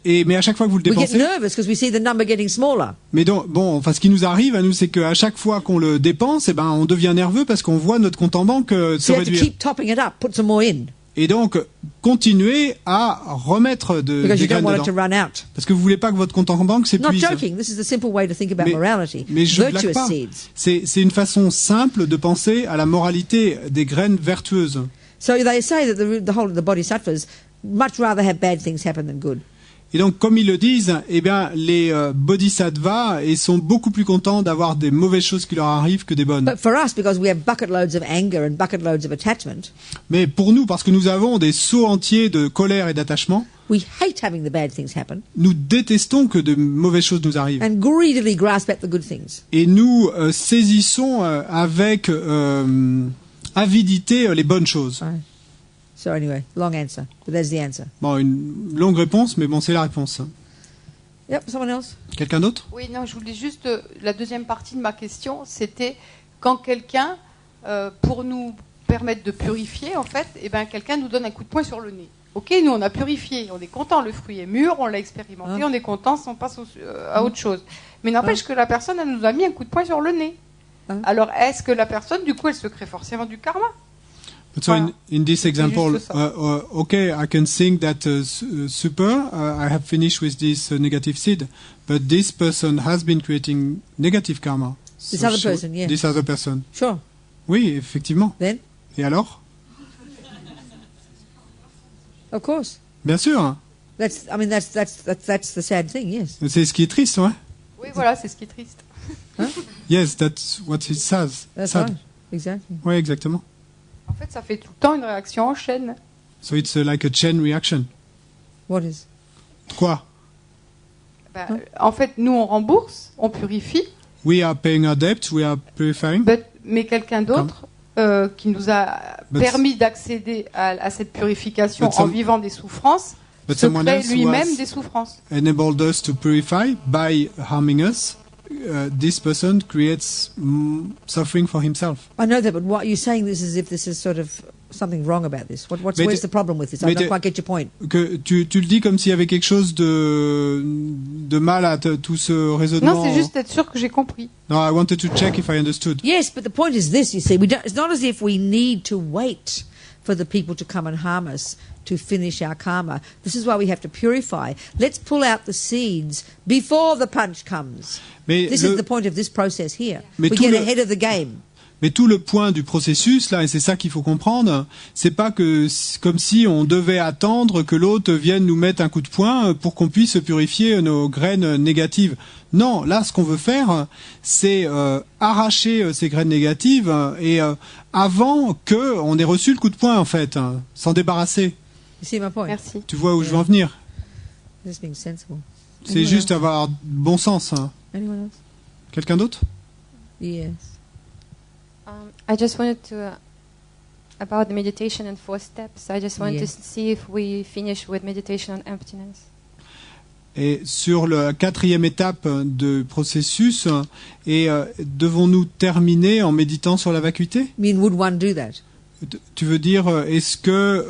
Mais à chaque fois que vous le We get dépensez... nervous because we see the number getting smaller. Mais donc, ce qui nous arrive à nous, c'est qu'à chaque fois qu'on le dépense, on devient nerveux parce qu'on voit notre compte en banque se So you have to réduire. keep topping it up, put some more in Et donc, continuez à remettre because des you don't graines want it dedans. to run out. Parce que vous voulez pas que votre compte en banque Not s'épuise. joking. This is the simple way to think about Mais- morality. Mais je blague Virtuous pas. seeds. C'est une façon simple de penser à la moralité des graines vertueuses. So they say that the bodhisattvas much rather have bad things happen than good. Et donc, comme ils le disent, les bodhisattvas sont beaucoup plus contents d'avoir des mauvaises choses qui leur arrivent que des bonnes. But for us, because we have bucket loads of anger and bucket loads of attachment, Mais pour nous, parce que nous avons des seaux entiers de colère et d'attachement, we hate having the bad things happen nous détestons que de mauvaises choses nous arrivent. and greedily grasp at the good things. Et nous saisissons avec avidité les bonnes choses. Right. So anyway, long answer, but there's the answer. Bon, une longue réponse, mais bon, c'est la réponse. Yep, someone else? Quelqu'un d'autre? Oui, non, je voulais juste. La deuxième partie de ma question, c'était quand quelqu'un, pour nous permettre de purifier, en fait, quelqu'un nous donne un coup de poing sur le nez. Ok, nous on a purifié, on est content, le fruit est mûr, on l'a expérimenté, on est content, on passe à autre chose. Mais n'empêche que la personne, elle nous a mis un coup de poing sur le nez. Alors, est-ce que la personne, du coup, elle se crée forcément du karma? But so in this example, juste ça. okay, I can think that super, I have finished with this negative seed, but this person has been creating negative karma. This other person, yeah. This other person. Sure. Oui, effectivement. Then, Et alors? of course, Bien sûr. that's the sad thing. Yes. C'est ce qui est triste, ouais. Oui, voilà, c'est ce qui est triste. Yes, that's what it says. That's Sad. right. Exactly. Oui, exactement. En fait, ça fait tout le temps une réaction en chaîne. So it's like a chain reaction. What is? Quoi? En fait, nous, on rembourse, on purifie, We are paying our debt, we are purifying. mais quelqu'un d'autre qui nous a But- permis d'accéder à cette purification But some- en vivant des souffrances, But se someone crée else lui-même was- des souffrances. Enabled us to purify by harming us. This person creates suffering for himself. I know that, but what you're saying this as if this is sort of something wrong about this. Mais Where's tu- the problem with this? I mais don't tu- quite get your point. Que tu le dis comme s'il y avait quelque chose de mal à tout ce raisonnement. Non, c'est juste être sûr que j'ai compris. No, I wanted to check if I understood. Yes, but the point is this, you see, it's not as if we need to wait for the people to come and harm us to finish our karma. This is why we have to purify. Let's pull out the seeds before the punch comes. Mais This is the point of this process here. Mais We tout get le- ahead of the game. Mais tout le point du processus, là, et c'est ça qu'il faut comprendre, c'est pas que comme si on devait attendre que l'autre vienne nous mettre un coup de poing pour qu'on puisse purifier nos graines négatives. Non, là, ce qu'on veut faire, c'est arracher ces graines négatives et avant que on ait reçu le coup de poing, en fait, s'en débarrasser. You see my point? Merci. Tu vois où je veux en venir? Just being sensible. C'est juste avoir bon sens. Anyone else? Quelqu'un d'autre? Yes. I just wanted to, about the meditation and 4 steps, I just wanted Yes. to see if we finish with meditation on emptiness. Et sur la 4e étape du processus, et devons-nous terminer en méditant sur la vacuité? I mean, would one do that? Tu veux dire, est-ce que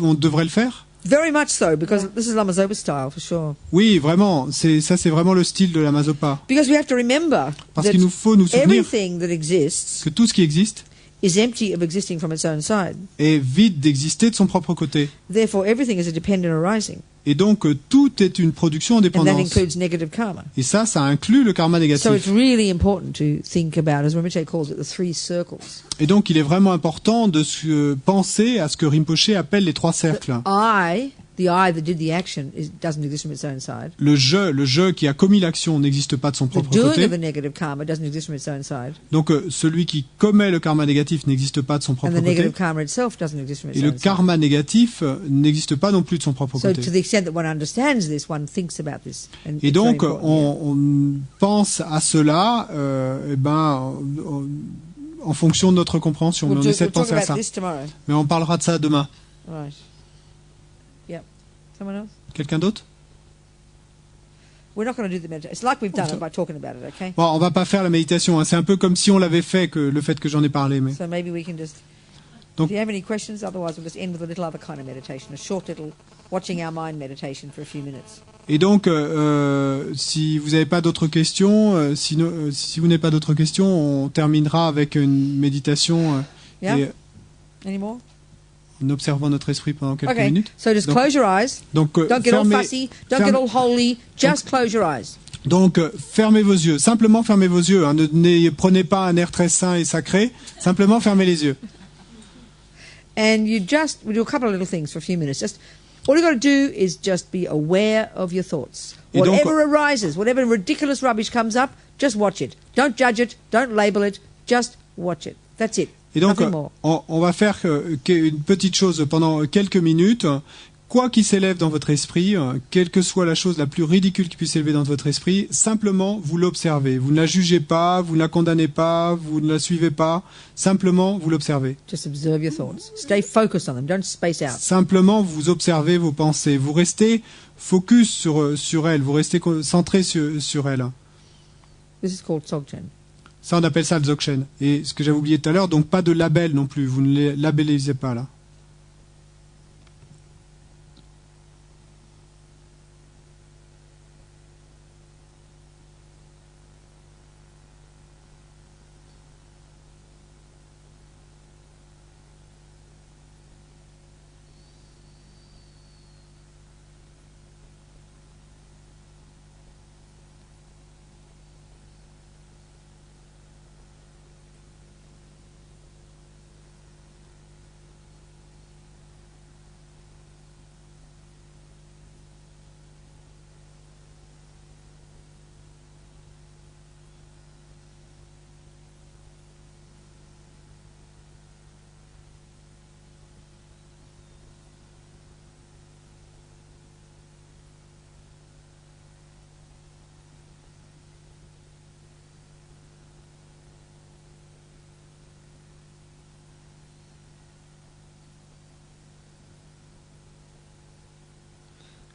on devrait le faire? Very much so, because this is Lama Zopa style, for sure. Oui, vraiment. C'est vraiment le style de la Mazopa. Because we have to remember Parce that qu'il nous faut nous souvenir everything that exists que tout ce qui existe is empty of existing from its own side. est vide d'exister de son propre côté. Therefore, everything is a dependent arising. Et donc, tout est une production en And that dépendance. includes negative karma. Et ça inclut le karma So it's négatif. really important to think about, as Rinpoche calls it, the 3 circles. Et donc, il est vraiment important de se penser à ce que Rinpoche appelle les 3 cercles. The I that did the action doesn't exist from its own side. Le je qui a commis l'action n'existe pas de son The propre doing côté. of the negative karma doesn't exist from its own side. Donc, celui qui commet le karma négatif n'existe pas de son And propre the negative côté. karma itself doesn't exist from its Et le own side. karma négatif n'existe pas non plus de son propre So côté. to the extent that one understands this, one thinks about this. And Et it's very donc, important, on pense à cela, en fonction de notre compréhension. yeah. Mais on essaie de We'll talk penser à about ça. this tomorrow. Mais on parlera de ça demain. Right. Yep. Someone else? Quelqu'un d'autre? We're not going to do the meditation. It's like we've done it by talking about it, okay? Bon, on va pas faire la méditation. Hein. C'est un peu comme si on l'avait fait, que le fait que j'en ai parlé. Mais So maybe we can just... Donc- Do you have any questions? Otherwise, we'll just end with a little other kind of meditation, a short little watching our mind meditation for a few minutes. Et donc, si vous n'avez pas d'autres questions, si vous n'avez pas d'autres questions, on terminera avec une méditation Yeah? et Any more? en observant notre esprit pendant quelques Okay. minutes. So just Donc- close your eyes. Donc, Don't get all fussy. Don't get all holy. Just close your eyes. Donc, fermez vos yeux. Simplement fermez vos yeux. Hein. Prenez pas un air très saint et sacré. Simplement fermez les yeux. And we do a couple of little things for a few minutes. Just all you got to do is just be aware of your thoughts. Et donc- Whatever arises, whatever ridiculous rubbish comes up, just watch it. Don't judge it. Don't label it. Just watch it. That's it. Et donc, Nothing more. on va faire une petite chose pendant quelques minutes. Quoi qu'il s'élève dans votre esprit, quelle que soit la chose la plus ridicule qui puisse s'élever dans votre esprit, simplement vous l'observez. Vous ne la jugez pas, vous ne la condamnez pas, vous ne la suivez pas. Simplement, vous l'observez. Just observe your thoughts. Stay focused on them. Don't space out. Simplement, vous observez vos pensées. Vous restez focus sur elles. Vous restez centré sur elles. This is called Dzogchen. Ça, on appelle ça le Dzogchen. Et ce que j'avais oublié tout à l'heure, donc pas de label non plus. Vous ne les labellisez pas là.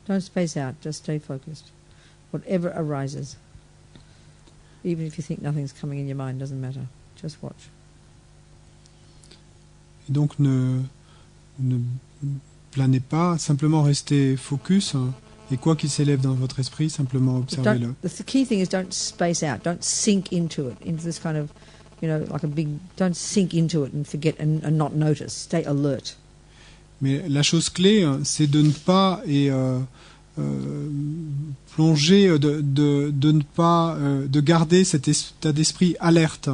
Don't space out. Just stay focused. Whatever arises. Even if you think nothing's coming in your mind, doesn't matter. Just watch. Et donc ne planez pas, simplement restez focus. Et quoi qu'il s'élève dans votre esprit, simplement observez-le. The key thing is don't space out. Don't sink into it, into this kind of, like a big... Don't sink into it and forget and not notice. Stay alert. Mais la chose clé, c'est de ne pas plonger, de ne pas, de garder cet état d'esprit alerte.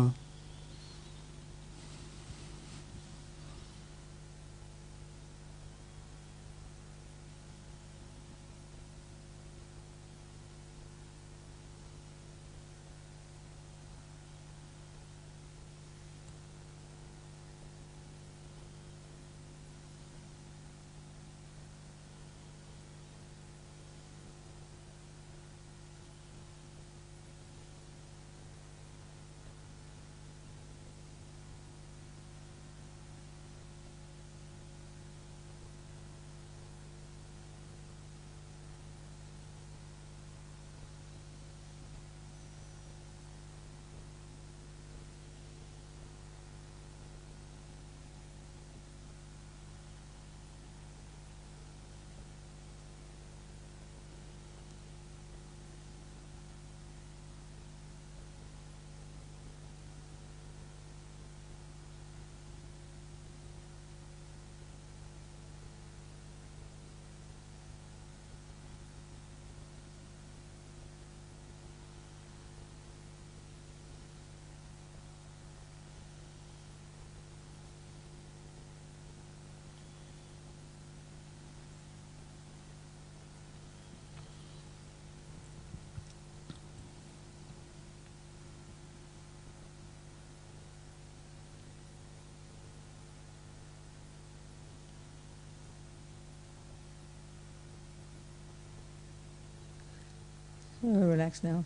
Relax now.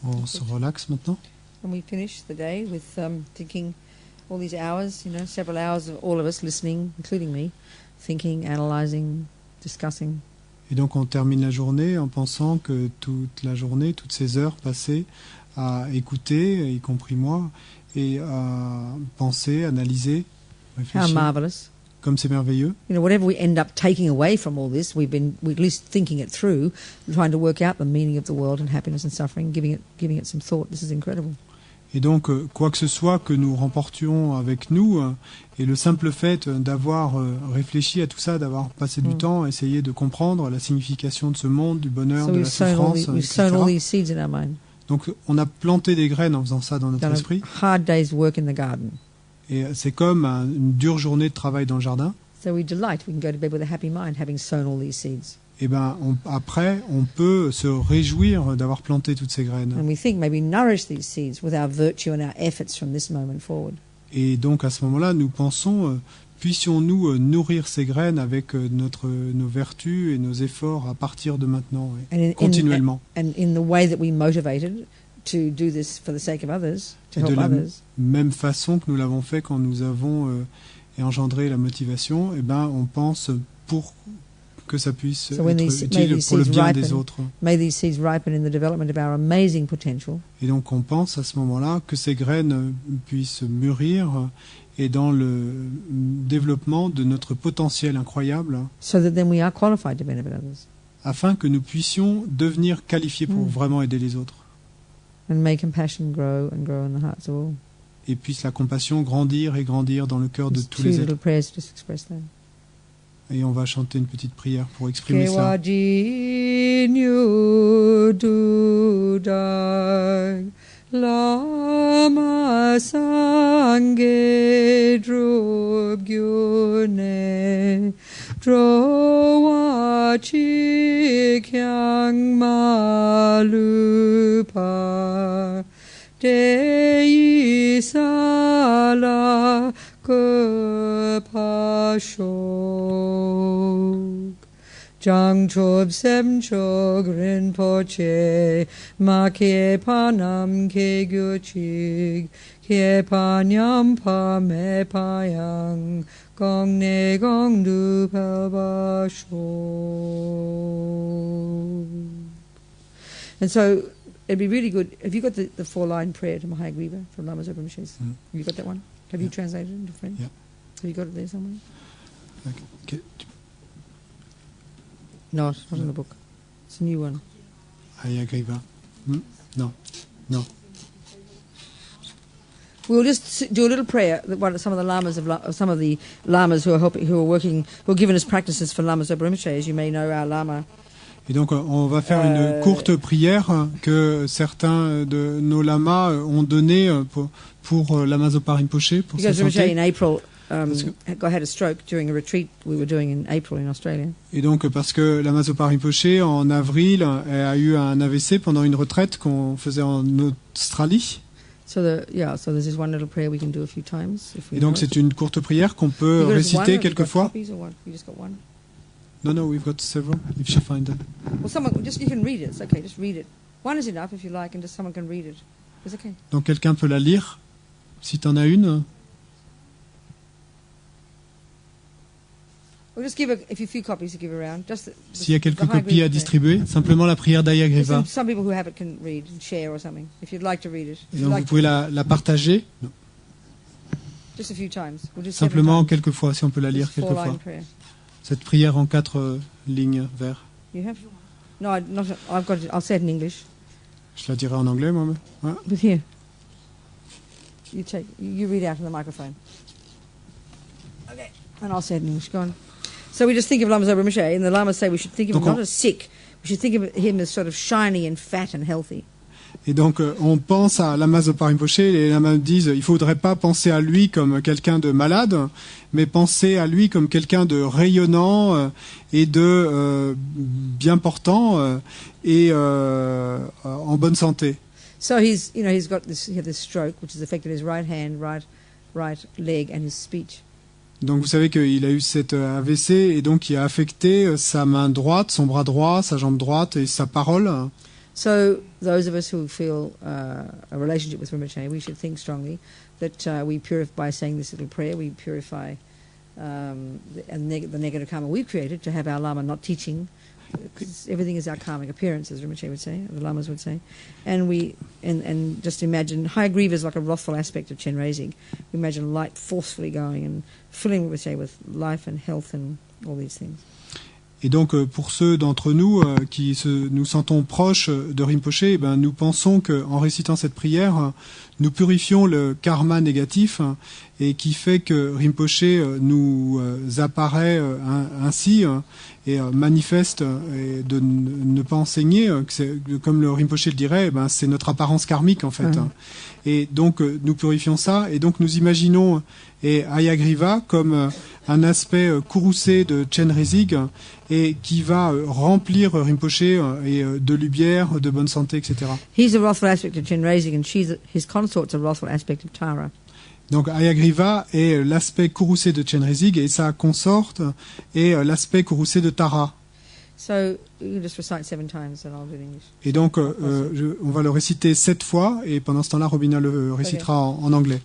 On se relaxe maintenant. And we finish the day with thinking all these hours, several hours of all of us listening, including me, thinking, analysing, discussing. Et donc on termine la journée en pensant que toute la journée, toutes ces heures passées à écouter, y compris moi, et à penser, analyser, How réfléchir, marvellous. comme c'est merveilleux. Whatever we end up taking away from all this, we're at least thinking it through, trying to work out the meaning of the world and happiness and suffering, giving it some thought. This is incredible. Et donc, quoi que ce soit que nous remportions avec nous, et le simple fait d'avoir réfléchi à tout ça, d'avoir passé du temps à essayer de comprendre la signification de ce monde, du bonheur, So de we've la sown souffrance, we've sown all etc. these seeds in our mind. Donc, on a planté des graines en faisant ça dans notre Done esprit. a hard day's work in the garden. Et c'est comme une dure journée de travail dans le jardin. So we delight. We can go to bed with a happy mind, having sown all these seeds. Et ben, après, on peut se réjouir d'avoir planté toutes ces graines. And we think maybe nourish these seeds with our virtue and our efforts from this moment forward. Et donc, à ce moment-là, nous pensons, puissions-nous nourrir ces graines avec nos vertus et nos efforts à partir de maintenant, continuellement. And in the way that we motivated to do this for the sake of others, to Et de help la others. même façon que nous l'avons fait quand nous avons engendré la motivation, eh ben, on pense pour que ça puisse So when être these- utile maybe pour le seeds bien ripen. des autres. May these seeds ripen in the development of our amazing potential, Et donc on pense à ce moment-là que ces graines puissent mûrir et dans le développement de notre potentiel incroyable, so that then we are qualified to benefit others. afin que nous puissions devenir qualifiés pour vraiment aider les autres. And may compassion grow and grow in the hearts of all. Et puisse la compassion grandir et grandir dans le cœur de Just tous two les little êtres. prayers to just express that. Et on va chanter une petite prière pour exprimer ça. Kewaji nyu dudag lama sangye drub gyune drowa chi kyang malupa Dei sala kupashok Jangchob semchog rinpoche make panam ke gyuchig ke panyam pa me payang gong ne gong du pelbashok. And so it'd be really good. Have you got the 4-line prayer to Mahayagriva from Lama Zopa Rinpoche? Have you got that one? Have you translated it into French? Yeah. Have you got it there somewhere? Ok. No, it's not in the book. It's a new one. Hayagriva. Non. Non. We'll just do a little prayer that some of the lamas who are giving us practices for Lama Zopa Rinpoche. As you may know, our lama. Et donc on va faire une courte prière que certains de nos lamas ont donnée pour Lama Zopa Rinpoche, pour sa Because Rinpoche santé. in April had a stroke during a retreat we were doing in April in Australia. Et donc parce que Lama Zopa Rinpoche en avril a eu un AVC pendant une retraite qu'on faisait en Australie. So there's this one little prayer we can do a few times. Et donc c'est une courte prière qu'on peut réciter quelquefois. No, we've got several. If she find them. Well, you can read it. It's okay. Just read it. One is enough if you like, and just someone can read it. It's okay. Donc quelqu'un peut la lire. Si t'en as une. We'll just give a few copies to give around. S'il y a quelques copies à distribuer, simplement la prière d'Ayagriva. Some people who have it can read and share or something. If you'd like to read it. Et donc vous pouvez la partager. Just a few times. We'll do Simplement quelques fois, si on peut la lire quelques fois. Cette prière en 4 lignes vers. You have? No, I'll say it in English. Je la dirai en anglais moi-même. Ouais. But here, you read out in the microphone. Okay. And I'll say it in English. Go on. So we just think of Lama Zopa Rinpoche, and the Lamas say we should think of him not as sick, we should think of him as sort of shiny and fat and healthy. Et donc on pense à Lama Zopa Rinpoche, et les lamas disent il faudrait pas penser à lui comme quelqu'un de malade, mais penser à lui comme quelqu'un de rayonnant et de bien portant et en bonne santé. So he's got this stroke which has affected his right hand, right leg and his speech. Donc vous savez qu'il a eu cet AVC et donc il a affecté sa main droite, son bras droit, sa jambe droite et sa parole. So those of us who feel a relationship with Rinpoche, we should think strongly that we purify by saying this little prayer. We purify the negative karma we've created to have our Lama not teaching. Because everything is our karmic appearance, as Rinpoche would say, the Lamas would say, and just imagine Hayagriva is like a wrathful aspect of Chenrezig. We imagine light forcefully going and filling Rinpoche with life and health and all these things. Et donc, pour ceux d'entre nous qui nous sentons proches de Rinpoche, eh ben, nous pensons qu'en récitant cette prière, nous purifions le karma négatif et qui fait que Rinpoche nous apparaît ainsi et manifeste et de ne pas enseigner, comme le Rinpoche le dirait, eh ben, c'est notre apparence karmique en fait. Et donc, nous purifions ça et donc nous imaginons Hayagriva comme un aspect courroucé de Chenrezig et qui va remplir Rinpoche et de lumière, de bonne santé, etc. He's a wrathful aspect of Chenrezig and his consort's a wrathful aspect of Tara. Donc Hayagriva est l'aspect courroucé de Chenrezig et sa consorte est l'aspect courroucé de Tara. So you can just recite 7 times and I'll do English. Et donc on va le réciter 7 fois et pendant ce temps-là Robina le récitera en anglais.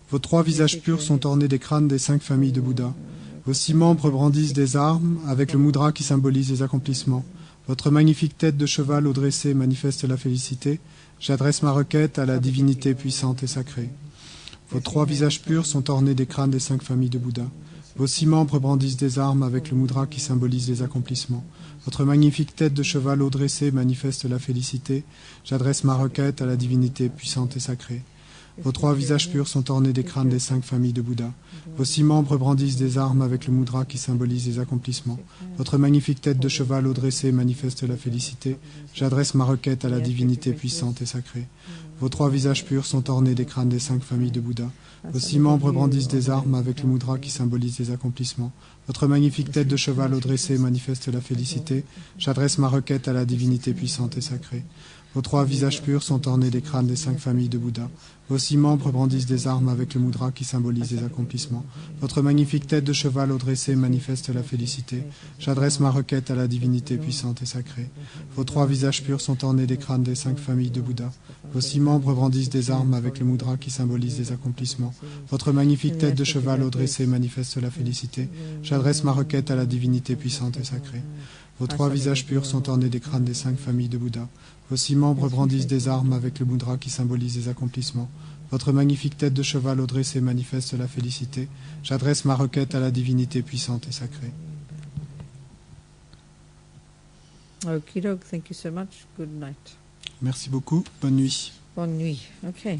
Vos 3 visages purs sont ornés des crânes des 5 familles de Bouddha. Vos 6 membres brandissent des armes avec le mudra qui symbolise les accomplissements. Votre magnifique tête de cheval haut dressée manifeste la félicité. J'adresse ma requête à la divinité puissante et sacrée. Vos 3 visages purs sont ornés des crânes des 5 familles de Bouddha. Vos 6 membres brandissent des armes avec le mudra qui symbolise les accomplissements. Votre magnifique tête de cheval haut dressée manifeste la félicité. J'adresse ma requête à la divinité puissante et sacrée. Vos 3 visages purs sont ornés des crânes des 5 familles de Bouddha. Vos 6 membres brandissent des armes avec le mudra qui symbolise les accomplissements. Votre magnifique tête de cheval haut dressée manifeste la félicité. J'adresse ma requête à la divinité puissante et sacrée. Vos 3 visages purs sont ornés des crânes des 5 familles de Bouddha. Vos 6 membres brandissent des armes avec le mudra qui symbolise les accomplissements. Votre magnifique tête de cheval haut dressée manifeste la félicité. J'adresse ma requête à la divinité puissante et sacrée. Vos 3 visages purs sont ornés des crânes des 5 familles de Bouddha. Vos 6 membres brandissent des armes avec le mudra qui symbolise les accomplissements. Votre magnifique tête de cheval haut dressée manifeste la félicité. J'adresse ma requête à la divinité puissante et sacrée. Vos 3 visages purs sont ornés des crânes des 5 familles de Bouddha. Vos 6 membres brandissent des armes avec le mudra qui symbolise les accomplissements. Votre magnifique tête de cheval haut dressée manifeste la félicité. J'adresse ma requête à la divinité puissante et sacrée. Vos 3 visages purs sont ornés des crânes des 5 familles de Bouddha. Vos 6 membres brandissent des armes avec le mudra qui symbolise les accomplissements. Votre magnifique tête de cheval haut dressée manifeste la félicité. J'adresse ma requête à la divinité puissante et sacrée. Okey-doke, thank you so much. Good night. Merci beaucoup. Bonne nuit. Bonne nuit. Okay.